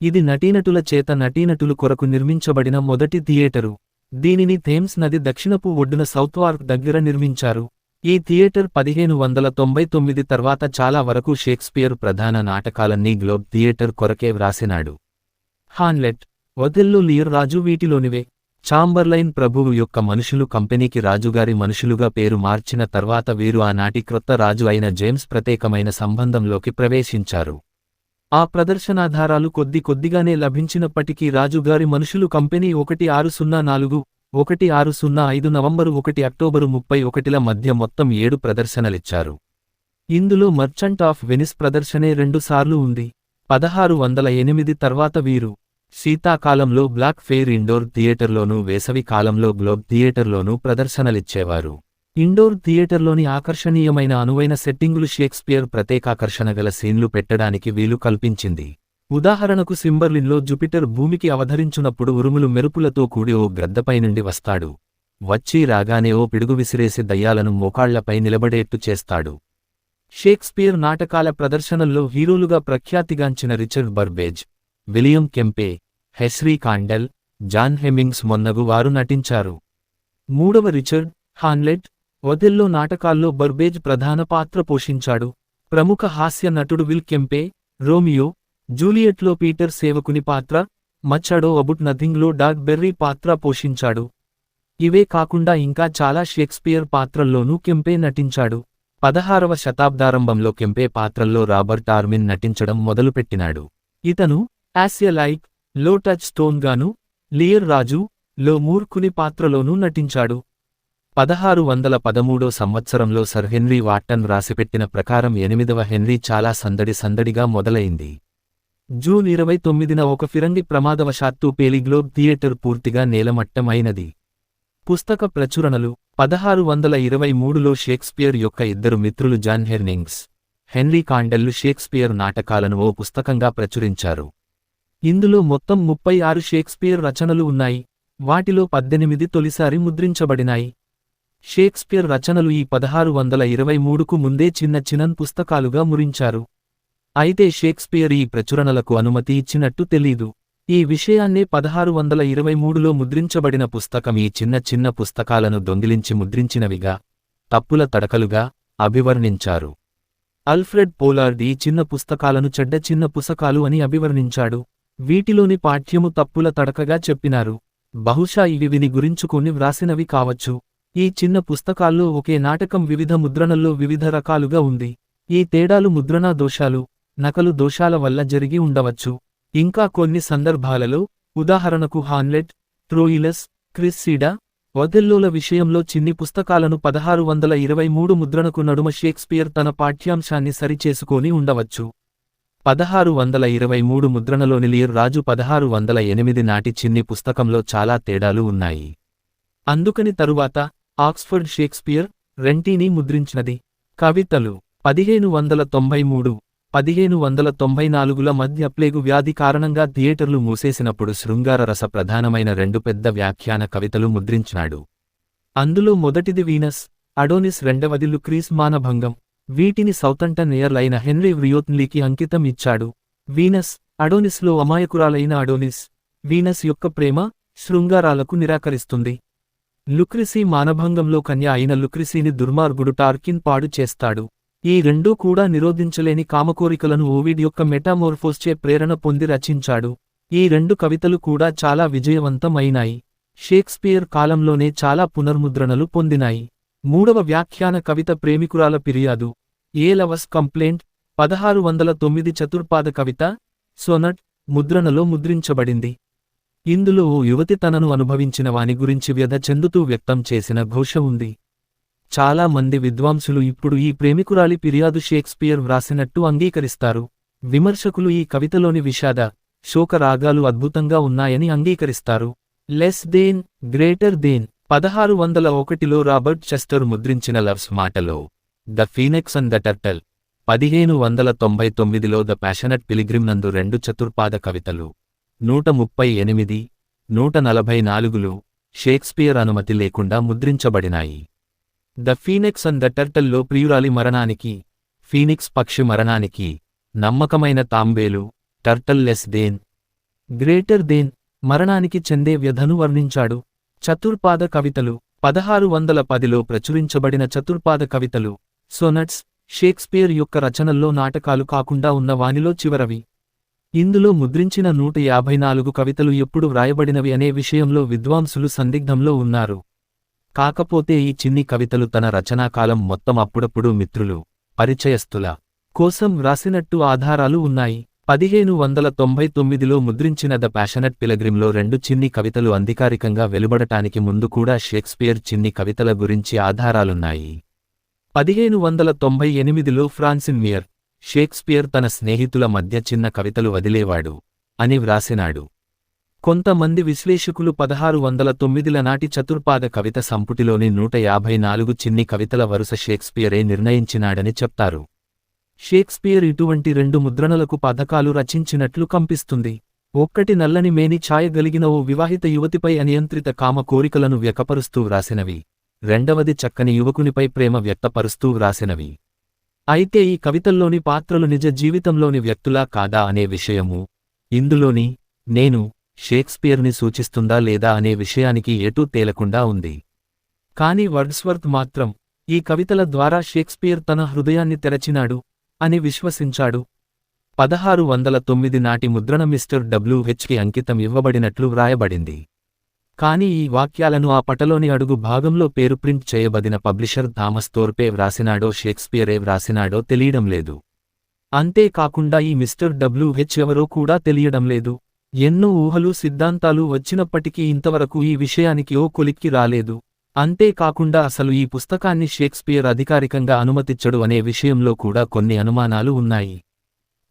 ఇది నటీనటుల చేత నటీనటులు కొరకు నిర్మించబడిన మొదటి థియేటరు. దీనిని థేమ్స్ నది దక్షిణపు ఒడ్డున సౌత్వార్క్ దగ్గర నిర్మించారు. ఈ థియేటర్ 1599 తర్వాత చాలా వరకు షేక్స్పియర్ ప్రధాన నాటకాలన్నీ గ్లోబ్ థియేటర్ కొరకే వ్రాసినాడు. హాన్లెట్, ఒథెల్లో, లియర్ రాజు వీటిలోనివే. చాంబర్లైన్ ప్రభువు యొక్క మనుషులు కంపెనీకి రాజుగారి మనుషులుగా పేరు మార్చిన తర్వాత వీరు ఆనాటి క్రొత్త రాజు అయిన జేమ్స్ ప్రత్యేకమైన సంబంధంలోకి ప్రవేశించారు. ఆ ప్రదర్శనాధారాలు కొద్దిగానే లభించినప్పటికీ రాజుగారి మనుషులు కంపెనీ 1604, 1605 నవంబరు 1 అక్టోబరు 31ల మధ్య మొత్తం 7 ప్రదర్శనలిచ్చారు. ఇందులో మర్చంట్ ఆఫ్ వెనిస్ ప్రదర్శనే 2 సార్లు ఉంది. 1608 తర్వాత వీరు శీతాకాలంలో బ్లాక్ ఫెయిర్ ఇండోర్ థియేటర్లోనూ వేసవి కాలంలో గ్లోబ్ థియేటర్లోనూ ప్రదర్శనలిచ్చేవారు. ఇండోర్ థియేటర్లోని ఆకర్షణీయమైన అనువైన సెట్టింగులు షేక్స్పియర్ ప్రత్యేకాకర్షణగల సీన్లు పెట్టడానికి వీలు కల్పించింది. ఉదాహరణకు సింబర్లిన్లో జుపిటర్ భూమికి అవతరించునప్పుడు ఉరుములు మెరుపులతో కూడి ఓ గ్రద్దపై నుండి వస్తాడు. వచ్చి రాగానే ఓ పిడుగు విసిరేసి దయ్యాలను మోకాళ్లపై నిలబడేట్టు చేస్తాడు. షేక్స్పియర్ నాటకాల ప్రదర్శనల్లో హీరోలుగా ప్రఖ్యాతిగాంచిన Richard Burbage, William Kempe, Henry Condell, John Heminges మొన్నగు వారు నటించారు. 3వ రిచర్డ్, హాన్లెట్, ఒథెల్లో నాటకాల్లో బర్బేజ్ ప్రధాన పాత్ర పోషించాడు. ప్రముఖ హాస్య నటుడు విల్ కెంపే, రోమియో, జూలియట్లో పీటర్ సేవకుని పాత్ర, మచ్ అడో అబౌట్ నథింగ్లో డాగ్ బెర్రీ పాత్ర పోషించాడు. ఇవే కాకుండా ఇంకా చాలా షేక్స్పియర్ పాత్రల్లోనూ కెంపే నటించాడు. 16వ శతాబ్దారంభంలో కెంపే పాత్రల్లో రాబర్ట్ ఆర్మిన్ నటించడం మొదలుపెట్టినాడు. ఇతను యాస్ ఎ లైక్ లో టచ్ స్టోన్ గాను, లియర్ రాజు లో మూర్ఖుని పాత్రలోనూ నటించాడు. 1613 సంవత్సరంలో సర్ హెన్రీ వాట్టన్ రాసిపెట్టిన ప్రకారం 8వ హెన్రీ చాలా సందడిగా మొదలైంది. జూన్ 29న ఒక ఫిరంగి ప్రమాదవశాత్తు పేలి గ్లోబ్ థియేటర్ పూర్తిగా నేలమట్టం అయినది. పుస్తక ప్రచురణలు. 1623లో షేక్స్పియర్ యొక్క 2 మిత్రులు జాన్ హెర్నింగ్స్, హెన్రీ కాండెల్లు షేక్స్పియర్ నాటకాలను ఓ పుస్తకంగా ప్రచురించారు. ఇందులో మొత్తం 36 షేక్స్పియర్ రచనలు ఉన్నాయి. వాటిలో 18 తొలిసారి ముద్రించబడినాయి. షేక్స్పియర్ రచనలు ఈ 1623కు ముందే చిన్న పుస్తకాలుగా మురించారు. అయితే షేక్స్పియర్ ఈ ప్రచురణలకు అనుమతి ఇచ్చినట్టు తెలీదు. ఈ విషయాన్నే 1623లో ముద్రించబడిన పుస్తకం ఈ చిన్న పుస్తకాలను దొంగిలించి ముద్రించినవిగా, తప్పుల తడకలుగా అభివర్ణించారు. అల్ఫ్రెడ్ పోలార్డ్ ఈ చిన్న పుస్తకాలను చెడ్డ చిన్న పుస్తకాలు అని అభివర్ణించాడు. వీటిలోని పాఠ్యము తప్పుల తడకగా చెప్పినారు. బహుశా ఇవి విని గురించుకొని వ్రాసినవి కావచ్చు. ఈ చిన్న పుస్తకాల్లో ఒకే నాటకం వివిధ ముద్రణల్లో వివిధ రకాలుగా ఉంది. ఈ తేడాలు ముద్రణా దోషాలు, నకలు దోషాల వల్ల జరిగి ఉండవచ్చు. ఇంకా కొన్ని సందర్భాలలో, ఉదాహరణకు హామ్లెట్, ట్రోయిలస్, క్రిస్సీడా, ఒథెల్లోల విషయంలో చిన్ని పుస్తకాలను 1623 ముద్రణకు నడుమ షేక్స్పియర్ తన పాఠ్యాంశాన్ని సరిచేసుకొని ఉండవచ్చు. 1623 ముద్రణలోని లియర్ రాజు 1608 నాటి చిన్ని పుస్తకంలో చాలా తేడాలు ఉన్నాయి. అందుకని తరువాత ఆక్స్ఫర్డ్ షేక్స్పియర్, రెంటీని ముద్రించినది. కవితలు 1593, 1594ల మధ్య ప్లేగు వ్యాధి కారణంగా థియేటర్లు మూసేసినప్పుడు శృంగార రస ప్రధానమైన 2 పెద్ద వ్యాఖ్యాన కవితలు ముద్రించినాడు. అందులో మొదటిది వీనస్, అడోనిస్, రెండవది లుక్రీస్ మానభంగం. వీటిని సౌతంటన్ ఎయిర్ అయిన హెన్రీ వ్రియోత్న్లీకి అంకితం ఇచ్చాడు. వీనస్, అడోనిస్లో అమాయకురాలైన అడోనిస్, వీనస్ యొక్క ప్రేమ, శృంగారాలకు నిరాకరిస్తుంది. లుక్రిసీ మానభంగంలో కన్య అయిన లుక్రిసీని దుర్మార్గుడు టార్కిన్ పాడు చేస్తాడు. ఈ రెండూ కూడా నిరోధించలేని కామకోరికలను ఓవిడ్ యొక్క మెటామోర్ఫోస్చే ప్రేరణ పొంది రచించాడు. ఈ 2 కవితలు కూడా చాలా విజయవంతం అయినాయి. షేక్స్పియర్ కాలంలోనే చాలా పునర్ముద్రణలు పొందినాయి. 3వ వ్యాఖ్యాన కవిత ప్రేమికురాల ఫిర్యాదు, ఏ లవర్స్ కంప్లైంట్, 1609 చతుర్పాద కవిత, సోనట్, ముద్రణలో ముద్రించబడింది. ఇందులో ఓ యువతి తనను అనుభవించిన వాని గురించి వ్యధ చెందుతూ వ్యక్తం చేసిన ఘోష ఉంది. చాలా మంది విద్వాంసులు ఇప్పుడు ఈ ప్రేమికురాలి ఫిర్యాదు షేక్స్పియర్ వ్రాసినట్టు అంగీకరిస్తారు. విమర్శకులు ఈ కవితలోని విషాద, శోక రాగాలు అద్భుతంగా ఉన్నాయని అంగీకరిస్తారు. లెస్ దేన్, గ్రేటర్ దేన్ 1601లో రాబర్ట్ చెస్టర్ ముద్రించిన లవ్స్ మాటలో the phoenix and the turtle, 1599లో ద ప్యాషనట్ పిలిగ్రిమ్ నందు 2 చతుర్పాద కవితలు, 138, 144లో షేక్స్పియర్ అనుమతి లేకుండా ముద్రించబడినాయి. ద ఫీనిక్స్ అండ్ ద టర్టల్లో ప్రియురాలి మరణానికి, ఫీనిక్స్ పక్షి మరణానికి నమ్మకమైన తాంబేలు, turtle less than, greater than మరణానికి చెందే వ్యధను వర్ణించాడు. చతుర్పాద కవితలు 1610లో ప్రచురించబడిన చతుర్పాద కవితలు, సోనట్స్, షేక్స్పియర్ యొక్క రచనల్లో నాటకాలు కాకుండా ఉన్న వానిలో చివరవి. ఇందులో ముద్రించిన 154 కవితలు ఎప్పుడు వ్రాయబడినవి అనే విషయంలో విద్వాంసులు సందిగ్ధంలో ఉన్నారు. కాకపోతే ఈ చిన్ని కవితలు తన రచనాకాలం మొత్తం అప్పుడప్పుడు మిత్రులు, పరిచయస్తుల కోసం వ్రాసినట్టు ఆధారాలు ఉన్నాయి. 1599లో ముద్రించిన ద ప్యాషనట్ పిలగ్రిమ్లో 2 చిన్ని కవితలు అధికారికంగా వెలువడటానికి ముందు కూడా షేక్స్పియర్ చిన్ని కవితల గురించి ఆధారాలున్నాయి. 1598లో ఫ్రాన్సిన్ మియర్, షేక్స్పియర్ తన స్నేహితుల మధ్య చిన్న కవితలు వదిలేవాడు అని వ్రాసినాడు. కొంతమంది విశ్లేషకులు 1609ల నాటి చతుర్పాద కవిత సంపుటిలోని 154 చిన్ని కవితల వరుస షేక్స్పియరే నిర్ణయించినాడని చెప్తారు. షేక్స్పియర్ ఇటువంటి 2 ముద్రణలకు పథకాలు రచించినట్లు కంపిస్తుంది. ఒక్కటి నల్లని మేని ఛాయగలిగిన ఓ వివాహిత యువతిపై అనియంత్రిత కామ కోరికలను వ్యక్తపరుస్తూ వ్రాసినవి, రెండవది చక్కని యువకునిపై ప్రేమ వ్యక్తపరుస్తూ వ్రాసినవి. అయితే ఈ కవితల్లోని పాత్రలు నిజ జీవితంలోని వ్యక్తులా కాదా అనే విషయము, ఇందులోని నేను షేక్స్పియర్ని సూచిస్తుందా లేదా అనే విషయానికి ఎటూ తేలకుండా ఉంది. కాని వర్డ్స్వర్త్ మాత్రం ఈ కవితల ద్వారా షేక్స్పియర్ తన హృదయాన్ని తెరచినాడు అని విశ్వసించాడు. 1609 నాటి ముద్రణ మిస్టర్ WHకి అంకితం ఇవ్వబడినట్లు వ్రాయబడింది. కాని ఈ వాక్యాలను ఆ పటలోని అడుగు భాగంలో పేరు ప్రింట్ చేయబడిన పబ్లిషర్ థామస్ థోర్పే వ్రాసినాడో షేక్స్పియరే వ్రాసినాడో తెలియడం లేదు. అంతేకాకుండా ఈ మిస్టర్ WH ఎవరో కూడా తెలియడం లేదు. ఎన్నో ఊహలు సిద్ధాంతాలు వచ్చినప్పటికీ ఇంతవరకు ఈ విషయానికి ఓ కొలిక్కి రాలేదు. అంతేకాకుండా అసలు ఈ పుస్తకాన్ని షేక్స్పియర్ అధికారికంగా అనుమతించడు అనే విషయంలో కూడా కొన్ని అనుమానాలు ఉన్నాయి.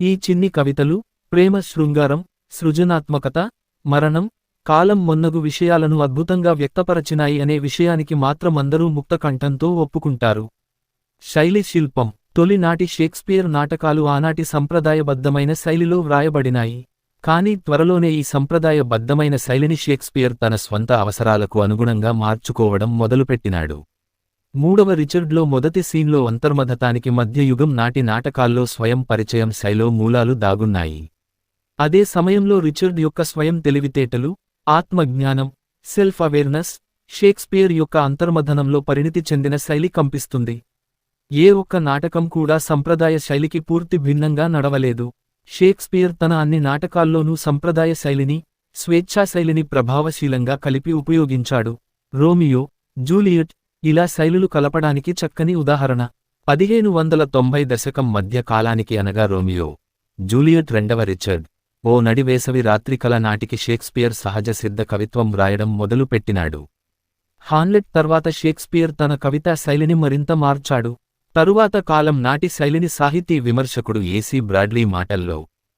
ఈ చిన్ని కవితలు ప్రేమ, శృంగారం, సృజనాత్మకత, మరణం, కాలం మొన్నగు విషయాలను అద్భుతంగా వ్యక్తపరచినాయి అనే విషయానికి మాత్రం అందరూ ముక్తకంఠంతో ఒప్పుకుంటారు. శైలి శిల్పం తొలినాటి షేక్స్పియర్ నాటకాలు ఆనాటి సంప్రదాయబద్ధమైన శైలిలో వ్రాయబడినాయి. కానీ త్వరలోనే ఈ సంప్రదాయబద్ధమైన శైలిని షేక్స్పియర్ తన స్వంత అవసరాలకు అనుగుణంగా మార్చుకోవడం మొదలుపెట్టినాడు. 3వ రిచర్డ్లో మొదటి సీన్లో అంతర్మథతానికి మధ్యయుగం నాటి నాటకాల్లో స్వయం పరిచయం శైలో మూలాలు దాగున్నాయి. అదే సమయంలో రిచర్డ్ యొక్క స్వయం తెలివితేటలు, ఆత్మజ్ఞానం, సెల్ఫ్ అవేర్నెస్ షేక్స్పియర్ యొక్క అంతర్మథనంలో పరిణితి చెందిన శైలి కంపిస్తుంది. ఏ ఒక్క నాటకం కూడా సంప్రదాయ శైలికి పూర్తి భిన్నంగా నడవలేదు. షేక్స్పియర్ తన అన్ని నాటకాల్లోనూ సంప్రదాయ శైలిని, స్వేచ్ఛా శైలిని ప్రభావశీలంగా కలిపి ఉపయోగించాడు. రోమియో, జూలియట్ ఇలా శైలులు కలపడానికి చక్కని ఉదాహరణ. 1590 దశకం మధ్య కాలానికి అనగా రోమియో, జూలియట్ రెండవ రిచర్డ్ ఓ నడివేసవి రాత్రికల నాటికి షేక్స్పియర్ సహజ సిద్ధ కవిత్వం వ్రాయడం మొదలుపెట్టినాడు. హామ్లెట్ తర్వాత షేక్స్పియర్ తన కవితా శైలిని మరింత మార్చాడు. తరువాత కాలం నాటి శైలిని సాహితీ విమర్శకుడు ఏసీ బ్రాడ్లీ మాటల్లో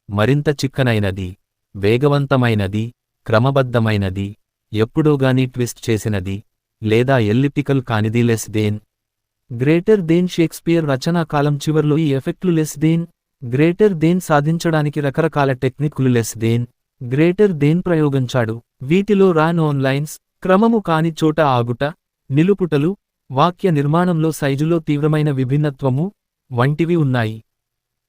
మరింత చిక్కనైనది, వేగవంతమైనది, క్రమబద్ధమైనది, ఎప్పుడోగాని ట్విస్ట్ చేసినది లేదా ఎల్లిప్టికల్ కానిది less than greater than. Shakespeare రచనా కాలం చివర్లో ఈ ఎఫెక్ట్లు లెస్ దేన్, గ్రేటర్ దేన్ సాధించడానికి రకరకాల టెక్నిక్లు లెస్ దేన్, గ్రేటర్ దేన్ ప్రయోగించాడు. వీటిలో రాన్ ఆన్ లైన్స్, క్రమము కాని చోట ఆగుట, నిలుపుటలు, వాక్య నిర్మాణంలో సైజులో తీవ్రమైన విభిన్నత్వము వంటివి ఉన్నాయి.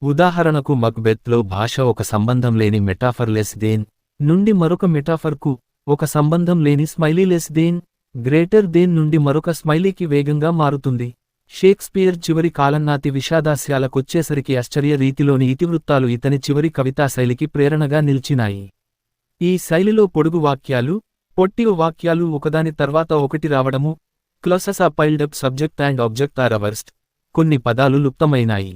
ఉదాహరణకు మక్బెత్లో భాష ఒక సంబంధం లేని మెటాఫర్ లెస్ దేన్ నుండి మరొక మెటాఫర్కు ఒక సంబంధం లేని స్మైలీ లెస్ దేన్, గ్రేటర్ దేన్ నుండి మరొక స్మైలీకి వేగంగా మారుతుంది. షేక్స్పియర్ చివరి కాలంనాటి విషాదాస్యాలకొచ్చేసరికి ఆశ్చర్య రీతిలోని ఇతివృత్తాలు ఇతని చివరి కవితాశైలికి ప్రేరణగా నిలిచినాయి. ఈ శైలిలో పొడుగు వాక్యాలు, పొట్టి వాక్యాలు ఒకదాని తర్వాత ఒకటి రావడము, clauses are piled up subject and object are reversed, కొన్ని పదాలు లుప్తమైనాయి.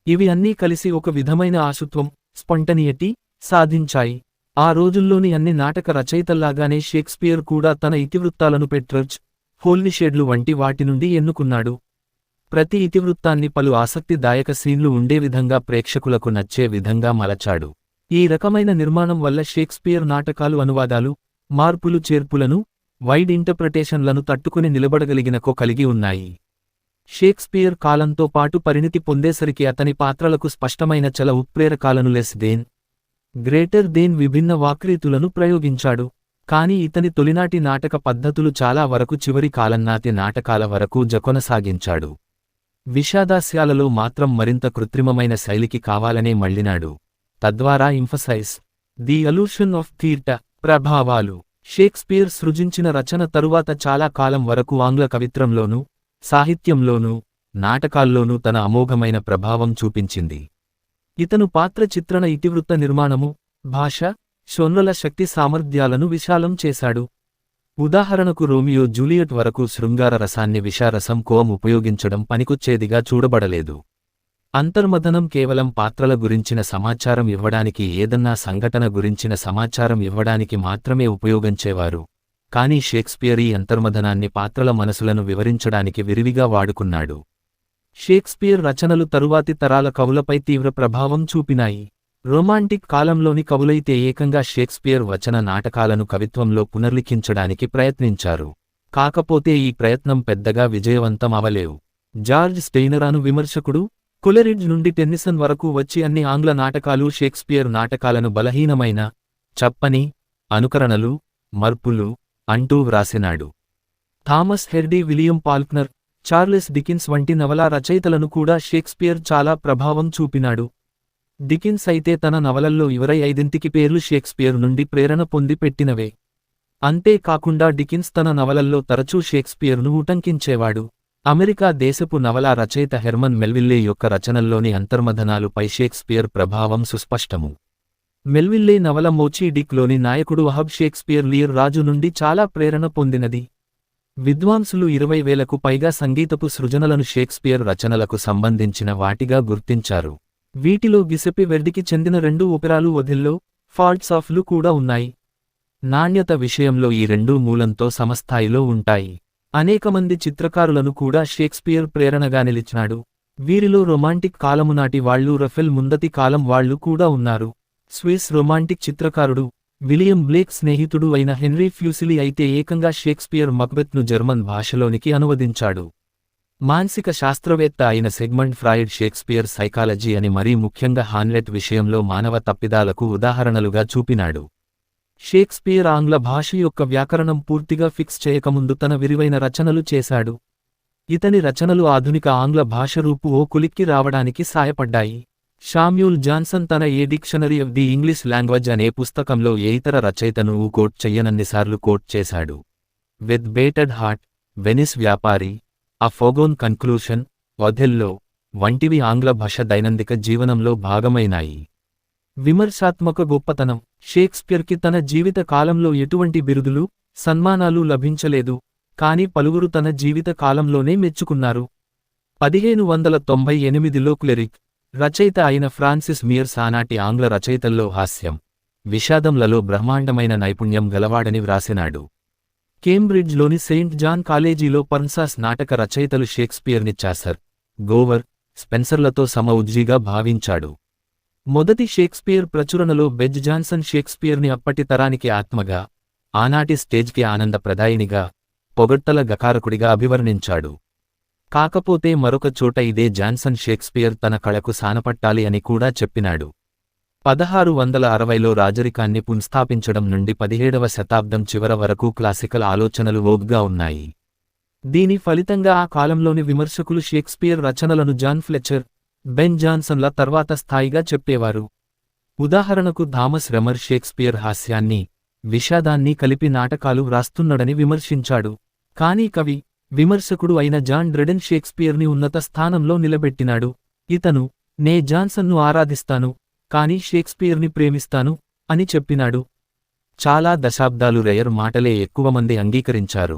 ఇవి అన్నీ కలిసి ఒక విధమైన ఆశుత్వం, స్పాంటనియటీ సాధించాయి. ఆ రోజుల్లోని అన్ని నాటక రచయితల్లాగానే షేక్స్పియర్ కూడా తన ఇతివృత్తాలను పెట్రర్చ్, హోల్నిషేడ్లు వంటి వాటి నుండి ఎన్నుకున్నాడు. ప్రతి ఇతివృత్తాన్ని పలు ఆసక్తిదాయక సీన్లు ఉండే విధంగా ప్రేక్షకులకు నచ్చే విధంగా మలచాడు. ఈ రకమైన నిర్మాణం వల్ల షేక్స్పియర్ నాటకాలు అనువాదాలు, మార్పులు చేర్పులను, వైడ్ ఇంటర్ప్రిటేషన్లను తట్టుకుని నిలబడగలిగినకో కలిగి ఉన్నాయి. షేక్స్పియర్ కాలంతో పాటు పరిణితి పొందేసరికి అతని పాత్రలకు స్పష్టమైన చల ఉత్ప్రేరకాలను లెస్ దేన్, గ్రేటర్ దేన్ విభిన్న వాక్రీతులను ప్రయోగించాడు. కాని ఇతని తొలినాటి నాటక పద్ధతులు చాలా వరకు చివరి కాలంనాటి నాటకాల వరకు కొనసాగించాడు. విషాదాస్యాలలో మాత్రం మరింత కృత్రిమమైన శైలికి కావాలనే మళ్ళినాడు. తద్వారా ఇంఫసైజ్ ది అలూషన్ ఆఫ్ థీటర్ ప్రభావాలు షేక్స్పియర్ సృజించిన రచన తరువాత చాలా కాలం వరకు ఆంగ్ల కవిత్రంలోనూ, సాహిత్యంలోనూ, నాటకాల్లోనూ తన అమోఘమైన ప్రభావం చూపించింది. ఇతను పాత్ర చిత్రణ, ఇతివృత్త నిర్మాణము, భాష, శోన్రల శక్తి సామర్థ్యాలను విశాలం చేశాడు. ఉదాహరణకు రోమియో జూలియట్ వరకు శృంగార రసాన్ని విషారసం కోం ఉపయోగించడం పనికొచ్చేదిగా చూడబడలేదు. అంతర్మథనం కేవలం పాత్రల గురించిన సమాచారం ఇవ్వడానికి, ఏదన్నా సంఘటన గురించిన సమాచారం ఇవ్వడానికి మాత్రమే ఉపయోగించేవారు. కానీ షేక్స్పియర్ ఈ అంతర్మథనాన్ని పాత్రల మనసులను వివరించడానికి విరివిగా వాడుకున్నాడు. షేక్స్పియర్ రచనలు తరువాతి తరాల కవులపై తీవ్ర ప్రభావం చూపినాయి. రొమాంటిక్ కాలంలోని కవులైతే ఏకంగా షేక్స్పియర్ వచన నాటకాలను కవిత్వంలో పునర్లిఖించడానికి ప్రయత్నించారు. కాకపోతే ఈ ప్రయత్నం పెద్దగా విజయవంతం అవలేవు. జార్జ్ స్టెయినర్ అను విమర్శకుడు, కొలెరిడ్జ్ నుండి టెన్నిసన్ వరకు వచ్చి అన్ని ఆంగ్ల నాటకాలు షేక్స్పియర్ నాటకాలను బలహీనమైన, చప్పని, అనుకరణలు, మర్పులు అంటూ వ్రాసినాడు. థామస్ హెర్డీ, విలియం పాల్క్నర్, చార్లెస్ డికిన్స్ వంటి నవలా రచయితలను కూడా షేక్స్పియర్ చాలా ప్రభావం చూపినాడు. డికిన్స్ అయితే తన నవలల్లో 25 పేర్లు షేక్స్పియర్ నుండి ప్రేరణ పొంది పెట్టినవే. అంతేకాకుండా డికిన్స్ తన నవలల్లో తరచూ షేక్స్పియర్ను ఉటంకించేవాడు. అమెరికా దేశపు నవలా రచయిత హెర్మన్ మెల్విల్లే యొక్క రచనల్లోని అంతర్మథనాలుపై షేక్స్పియర్ ప్రభావం సుస్పష్టము. మెల్విల్లే నవల మోచీ డిక్లోని నాయకుడు అహబ్ షేక్స్పియర్ లియర్ రాజు నుండి చాలా ప్రేరణ పొందినది. విద్వాంసులు 20,000కు పైగా సంగీతపు సృజనలను షేక్స్పియర్ రచనలకు సంబంధించిన వాటిగా గుర్తించారు. వీటిలో గిసెపి వెర్డికి చెందిన 2 ఒపెరాలు, ఒథెల్లో, ఫాల్ట్స్ ఆఫ్ లు కూడా ఉన్నాయి. నాణ్యత విషయంలో ఈ రెండూ మూలంతో సమస్థాయిలో ఉంటాయి. అనేకమంది చిత్రకారులను కూడా షేక్స్పియర్ ప్రేరణగా నిలిచినాడు. వీరిలో రొమాంటిక్ కాలము నాటి వాళ్లు, రఫెల్ ముందతి కాలం వాళ్లు కూడా ఉన్నారు. స్విస్ రొమాంటిక్ చిత్రకారుడు, విలియం బ్లేక్ స్నేహితుడు అయిన హెన్రీ ఫ్యూసిలీ అయితే ఏకంగా షేక్స్పియర్ మక్బెత్ను జర్మన్ భాషలోనికి అనువదించాడు. మానసిక శాస్త్రవేత్త అయిన సిగ్మండ్ ఫ్రాయిడ్ షేక్స్పియర్ సైకాలజీ అని మరీ ముఖ్యంగా హామ్లెట్ విషయంలో మానవ తప్పిదాలకు ఉదాహరణలుగా చూపినాడు. షేక్స్పియర్ ఆంగ్ల భాష యొక్క వ్యాకరణం పూర్తిగా ఫిక్స్ చేయకముందు తన విరివైన రచనలు చేశాడు. ఇతని రచనలు ఆధునిక ఆంగ్ల భాష రూపు ఓ కొలిక్కి రావడానికి సాయపడ్డాయి. శామ్యూల్ జాన్సన్ తన a dictionary of the English language అనే పుస్తకంలో ఏ ఇతర రచయితను కోట్ చెయ్యనన్నిసార్లు కోట్ చేశాడు. విత్ బేటెడ్ హార్ట్, వెనిస్ వ్యాపారి, అ ఫోగోన్ కన్క్లూషన్, ఒథెల్లో వంటివి ఆంగ్ల భాష దైనందిక జీవనంలో భాగమైనాయి. విమర్శాత్మక గొప్పతనం. షేక్స్పియర్కి తన జీవిత కాలంలో ఎటువంటి బిరుదులు, సన్మానాలు లభించలేదు, కాని పలువురు తన జీవిత కాలంలోనే మెచ్చుకున్నారు. 1598లో క్లెరిక్ రచయిత అయిన ఫ్రాన్సిస్ మియర్స్ ఆనాటి ఆంగ్ల రచయితల్లో హాస్యం, విషాదంలలో బ్రహ్మాండమైన నైపుణ్యం గలవాడని వ్రాసినాడు. కేంబ్రిడ్జ్లోని సెయింట్ జాన్ కాలేజీలో పర్న్సాస్ నాటక రచయితలు షేక్స్పియర్ని చాసర్, గోవర్, స్పెన్సర్లతో సమఉజ్జీగా భావించాడు. మొదటి షేక్స్పియర్ ప్రచురణలో బెజ్ జాన్సన్ షేక్స్పియర్ని అప్పటి తరానికి ఆత్మగా, ఆనాటి స్టేజ్కి ఆనందప్రదాయినిగా, పొగడ్తల గకారకుడిగా అభివర్ణించాడు. కాకపోతే మరొక చోట ఇదే జాన్సన్ షేక్స్పియర్ తన కళకు సానపట్టాలి అని కూడా చెప్పినాడు. 1660లో రాజరికాన్ని పునఃస్థాపించడం నుండి 17వ శతాబ్దం చివర వరకు క్లాసికల్ ఆలోచనలు ఓగ్గా ఉన్నాయి. దీని ఫలితంగా ఆ కాలంలోని విమర్శకులు షేక్స్పియర్ రచనలను జాన్ ఫ్లెచర్, బెన్ జాన్సన్ల తర్వాత స్థాయిగా చెప్పేవారు. ఉదాహరణకు థామస్ రెమర్ షేక్స్పియర్ హాస్యాన్ని, విషాదాన్ని కలిపి నాటకాలు వ్రాస్తున్నాడని విమర్శించాడు. కానీ కవి, విమర్శకుడు అయిన జాన్ డ్రెడెన్ షేక్స్పియర్ని ఉన్నత స్థానంలో నిలబెట్టినాడు. ఇతను, నే జాన్సన్ను ఆరాధిస్తాను, కాని షేక్స్పియర్ని ప్రేమిస్తాను అని చెప్పినాడు. చాలా దశాబ్దాలు రెయర్ మాటలే ఎక్కువమంది అంగీకరించారు.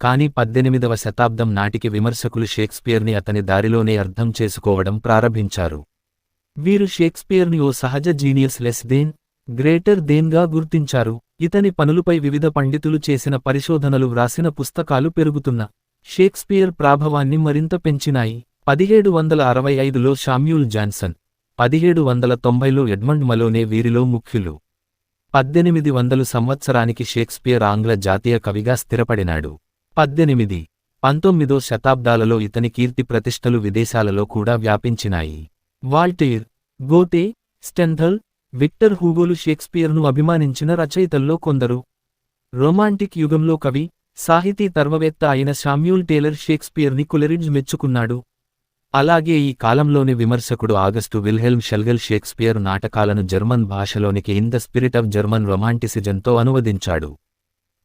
కాని 18వ శతాబ్దం నాటికి విమర్శకులు షేక్స్పియర్ని అతని దారిలోనే అర్థం చేసుకోవడం ప్రారంభించారు. వీరు షేక్స్పియర్ని ఓ సహజ జీనియస్ లెస్ దేన్, గ్రేటర్ దేన్గా గుర్తించారు. ఇతని పనులపై వివిధ పండితులు చేసిన పరిశోధనలు వ్రాసిన పుస్తకాలు పెరుగుతున్న షేక్స్పియర్ ప్రాభవాన్ని మరింత పెంచినాయి. 1765లో శామ్యూల్ జాన్సన్, 1790లో ఎడ్మండ్ మలోనే వీరిలో ముఖ్యులు. 1800 సంవత్సరానికి షేక్స్పియర్ ఆంగ్ల జాతీయ కవిగా స్థిరపడినాడు. 18, 19వ శతాబ్దాలలో ఇతని కీర్తి ప్రతిష్టలు విదేశాలలో కూడా వ్యాపించినాయి. వాల్టేర్, గోతే, స్టెంథల్, విక్టర్ హూగోలు షేక్స్పియర్ను అభిమానించిన రచయితల్లో కొందరు. రొమాంటిక్ యుగంలో కవి, సాహితీ తర్వవేత్త అయిన శామ్యూల్ టేలర్ షేక్స్పియర్ని కొలెరిడ్జ్ మెచ్చుకున్నాడు. అలాగే ఈ కాలంలోని విమర్శకుడు ఆగస్టు విల్హెల్మ్ షెల్గెల్ షేక్స్పియర్ నాటకాలను జర్మన్ భాషలోనికి in the spirit of German రొమాంటిసిజంతో అనువదించాడు.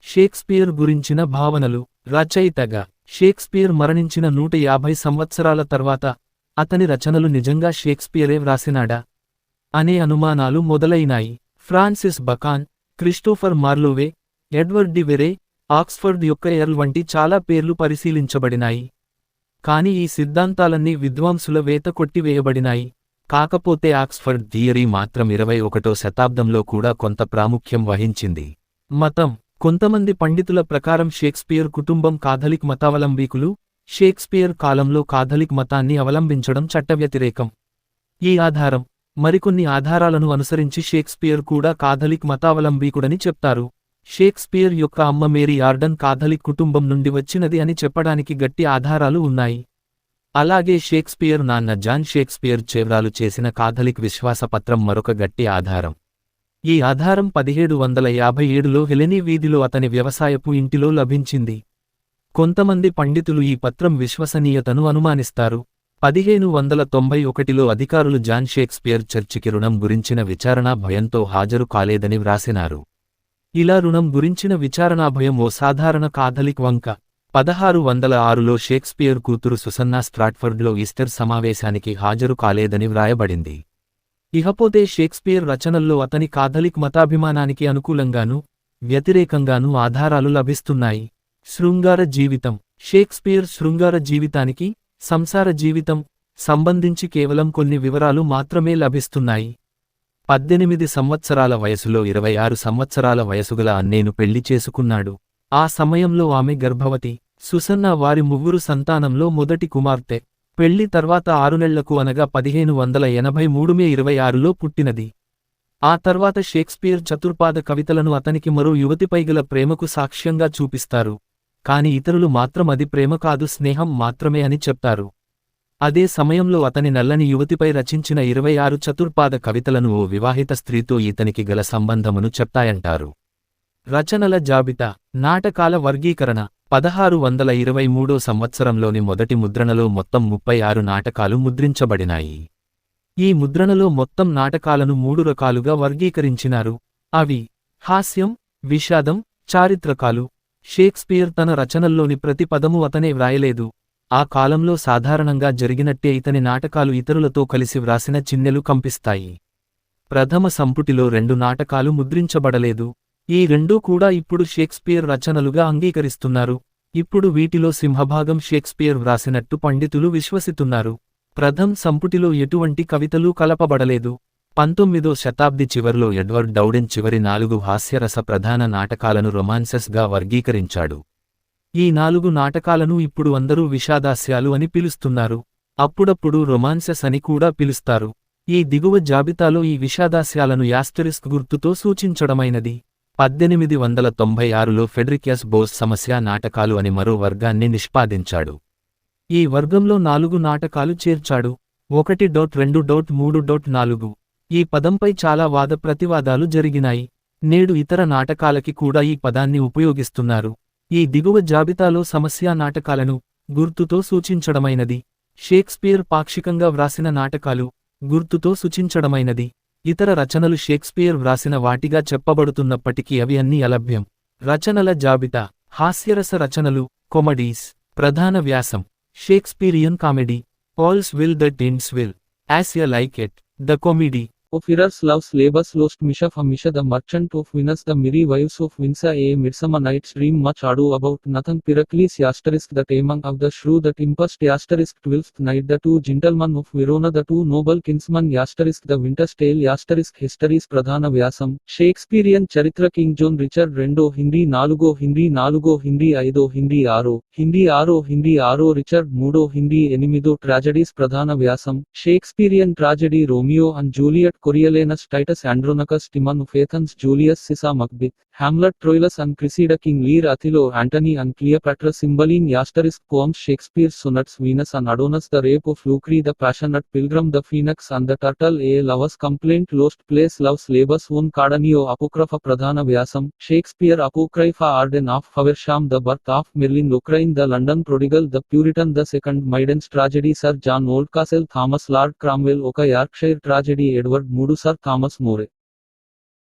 షేక్స్పియర్ గురించిన భావనలు. రచయితగా షేక్స్పియర్ మరణించిన 150 సంవత్సరాల తర్వాత అతని రచనలు నిజంగా షేక్స్పియరే వ్రాసినాడా అనే అనుమానాలు మొదలైనాయి. Francis Bacon, Christopher Marlowe, Edward de Vere, Oxford యొక్క ఎర్ల్ వంటి చాలా పేర్లు పరిశీలించబడినాయి. కాని ఈ సిద్ధాంతాలన్నీ విద్వాంసుల వేత కొట్టివేయబడినాయి. కాకపోతే ఆక్స్ఫర్డ్ థియరీ మాత్రం 21వ శతాబ్దంలో కూడా కొంత ప్రాముఖ్యం వహించింది. మతం. కొంతమంది పండితుల ప్రకారం షేక్స్పియర్ కుటుంబం కాథలిక్ మతావలంబీకులు. షేక్స్పియర్ కాలంలో కాథలిక్ మతాన్ని అవలంబించడం చట్టవ్యతిరేకం. ఈ ఆధారం, మరికొన్ని ఆధారాలను అనుసరించి షేక్స్పియర్ కూడా కాథలిక్ మతావలంబీకుడని చెప్తారు. షేక్స్పియర్ యొక్క అమ్మ మేరీ ఆర్డన్ కాథలిక్ కుటుంబం నుండి వచ్చినది అని చెప్పడానికి గట్టి ఆధారాలు ఉన్నాయి. అలాగే షేక్స్పియర్ నాన్న జాన్ షేక్స్పియర్ చేవ్రాలు చేసిన కాథలిక్ విశ్వాసపత్రం మరొక గట్టి ఆధారం. ఈ ఆధారం 1757లో హెలెనీ వీధిలో అతని వ్యవసాయపు ఇంటిలో లభించింది. కొంతమంది పండితులు ఈ పత్రం విశ్వసనీయతను అనుమానిస్తారు. 1591లో అధికారులు జాన్ షేక్స్పియర్ చర్చికి రుణం గురించిన విచారణా భయంతో హాజరు కాలేదని వ్రాసినారు. ఇలా రుణం గురించిన విచారణా భయం ఓ సాధారణ కాథలిక్ వంక. 1606లో షేక్స్పియర్ కూతురు సుసన్నా స్ట్రాట్ఫర్డ్లో ఈస్టర్ సమావేశానికి హాజరు కాలేదని వ్రాయబడింది. ఇహపోతే షేక్స్పియర్ రచనల్లో అతని కాథలిక్ మతాభిమానానికి అనుకూలంగానూ, వ్యతిరేకంగానూ ఆధారాలు లభిస్తున్నాయి. శృంగార జీవితం. షేక్స్పియర్ శృంగార జీవితానికి, సంసార జీవితం సంబంధించి కేవలం కొన్ని వివరాలు మాత్రమే లభిస్తున్నాయి. 18 సంవత్సరాల వయసులో 26 సంవత్సరాల వయసుగల అన్నేను పెళ్లి చేసుకున్నాడు. ఆ సమయంలో ఆమె గర్భవతి. సుసన్నా వారి ముగ్గురు సంతానంలో మొదటి కుమార్తె. పెళ్లి తర్వాత 6 నెళ్లకు అనగా 1583 మే 26లో పుట్టినది. ఆ తర్వాత షేక్స్పియర్ చతుర్పాద కవితలను అతనికి మరో యువతిపై గల ప్రేమకు సాక్ష్యంగా చూపిస్తారు. కాని ఇతరులు మాత్రం అది ప్రేమ కాదు, స్నేహం మాత్రమే అని చెప్తారు. అదే సమయంలో అతని నల్లని యువతిపై రచించిన 26 చతుర్పాద కవితలను ఓ వివాహిత స్త్రీతో ఇతనికి గల సంబంధమును చెప్తాయంటారు. రచనల జాబితా. నాటకాల వర్గీకరణ. 1623 సంవత్సరంలోని మొదటి ముద్రణలో మొత్తం 36 నాటకాలు ముద్రించబడినాయి. ఈ ముద్రణలో మొత్తం నాటకాలను 3 రకాలుగా వర్గీకరించినారు. అవి హాస్యం, విషాదం, చారిత్రకాలు. షేక్స్పియర్ తన రచనల్లోని ప్రతి పదము అతనే వ్రాయలేదు. ఆ కాలంలో సాధారణంగా జరిగినట్టే ఇతని నాటకాలు ఇతరులతో కలిసి వ్రాసిన చిన్నెలు కంపిస్తాయి. ప్రథమ సంపుటిలో 2 నాటకాలు ముద్రించబడలేదు. ఈ రెండూ కూడా ఇప్పుడు షేక్స్పియర్ రచనలుగా అంగీకరిస్తున్నారు. ఇప్పుడు వీటిలో సింహభాగం షేక్స్పియర్ వ్రాసినట్టు పండితులు విశ్వసిస్తున్నారు. ప్రథమ్ సంపుటిలో ఎటువంటి కవితలూ కలపబడలేదు. 19వ శతాబ్ది చివర్లో ఎడ్వర్డ్ డౌడెన్ చివరి 4 హాస్యరస ప్రధాన నాటకాలను రొమాన్సెస్గా వర్గీకరించాడు. ఈ 4 నాటకాలను ఇప్పుడు అందరూ విషాదాస్యాలు అని పిలుస్తున్నారు. అప్పుడప్పుడు రొమాన్సెస్ అని కూడా పిలుస్తారు. ఈ దిగువ జాబితాలో ఈ విషాదాస్యాలను యాస్టరిస్క్ గుర్తుతో సూచించడమైనది. 1896లో ఫెడరిక్ ఎస్ బోస్ సమస్య నాటకాలు అని మరో వర్గాన్ని నిష్పాదించాడు. ఈ వర్గంలో 4 నాటకాలు చేర్చాడు. 1.2.3.4. ఈ పదంపై చాలా వాద ప్రతివాదాలు జరిగినాయి. నేడు ఇతర నాటకాలకి కూడా ఈ పదాన్ని ఉపయోగిస్తున్నారు. ఈ దిగువ జాబితాలో సమస్యా నాటకాలను గుర్తుతో సూచించడమైనది. షేక్స్పియర్ పాక్షికంగా వ్రాసిన నాటకాలు గుర్తుతో సూచించడమైనది. ఇతర రచనలు షేక్స్పియర్ వ్రాసిన వాటిగా చెప్పబడుతున్నప్పటికీ అవి అన్నీ అలభ్యం. రచనల జాబితా. హాస్యరస రచనలు, కొమెడీస్. ప్రధాన వ్యాసం: Shakespearean comedy. All's well that ends well, as you like it. The comedy of Errors loves labors lost Misha for Misha the merchant of Venus the merry wives of Windsor a midsummer night's dream much ado about nothing Pericles asterisk the taming of the shrew the tempest asterisk 12th night the two gentlemen of Verona the two noble kinsmen asterisk the winter's tale asterisk histories pradhana vyasam Shakespearean charitra King John Richard Rendo Hindi 4 Hindi 4 Hindi 5 Hindi 6 Hindi 6 Hindi 6 Richard 3 Hindi 8 tragedies pradhana vyasam Shakespearean tragedy Romeo and Juliet Coriolanus Titus Andronicus Timon of Athens Julius Caesar Macbeth Hamlet Troilus and Cressida King Lear Othello Antony and Cleopatra Cymbeline asterisk poems Shakespeare's sonnets Venus and Adonis the rape of Lucre the passionate pilgrim the phoenix and the turtle a lover's complaint lost place love's labors un Cardenio Apocrypha Pradhana Vyasam Shakespeare Apocrypha Arden of Faversham the birth of Merlin Locrine the London prodigal the Puritan the second Maiden's tragedy Sir John Oldcastle Thomas Lord Cromwell Oka Yorkshire tragedy Edward 3 Sir Thomas More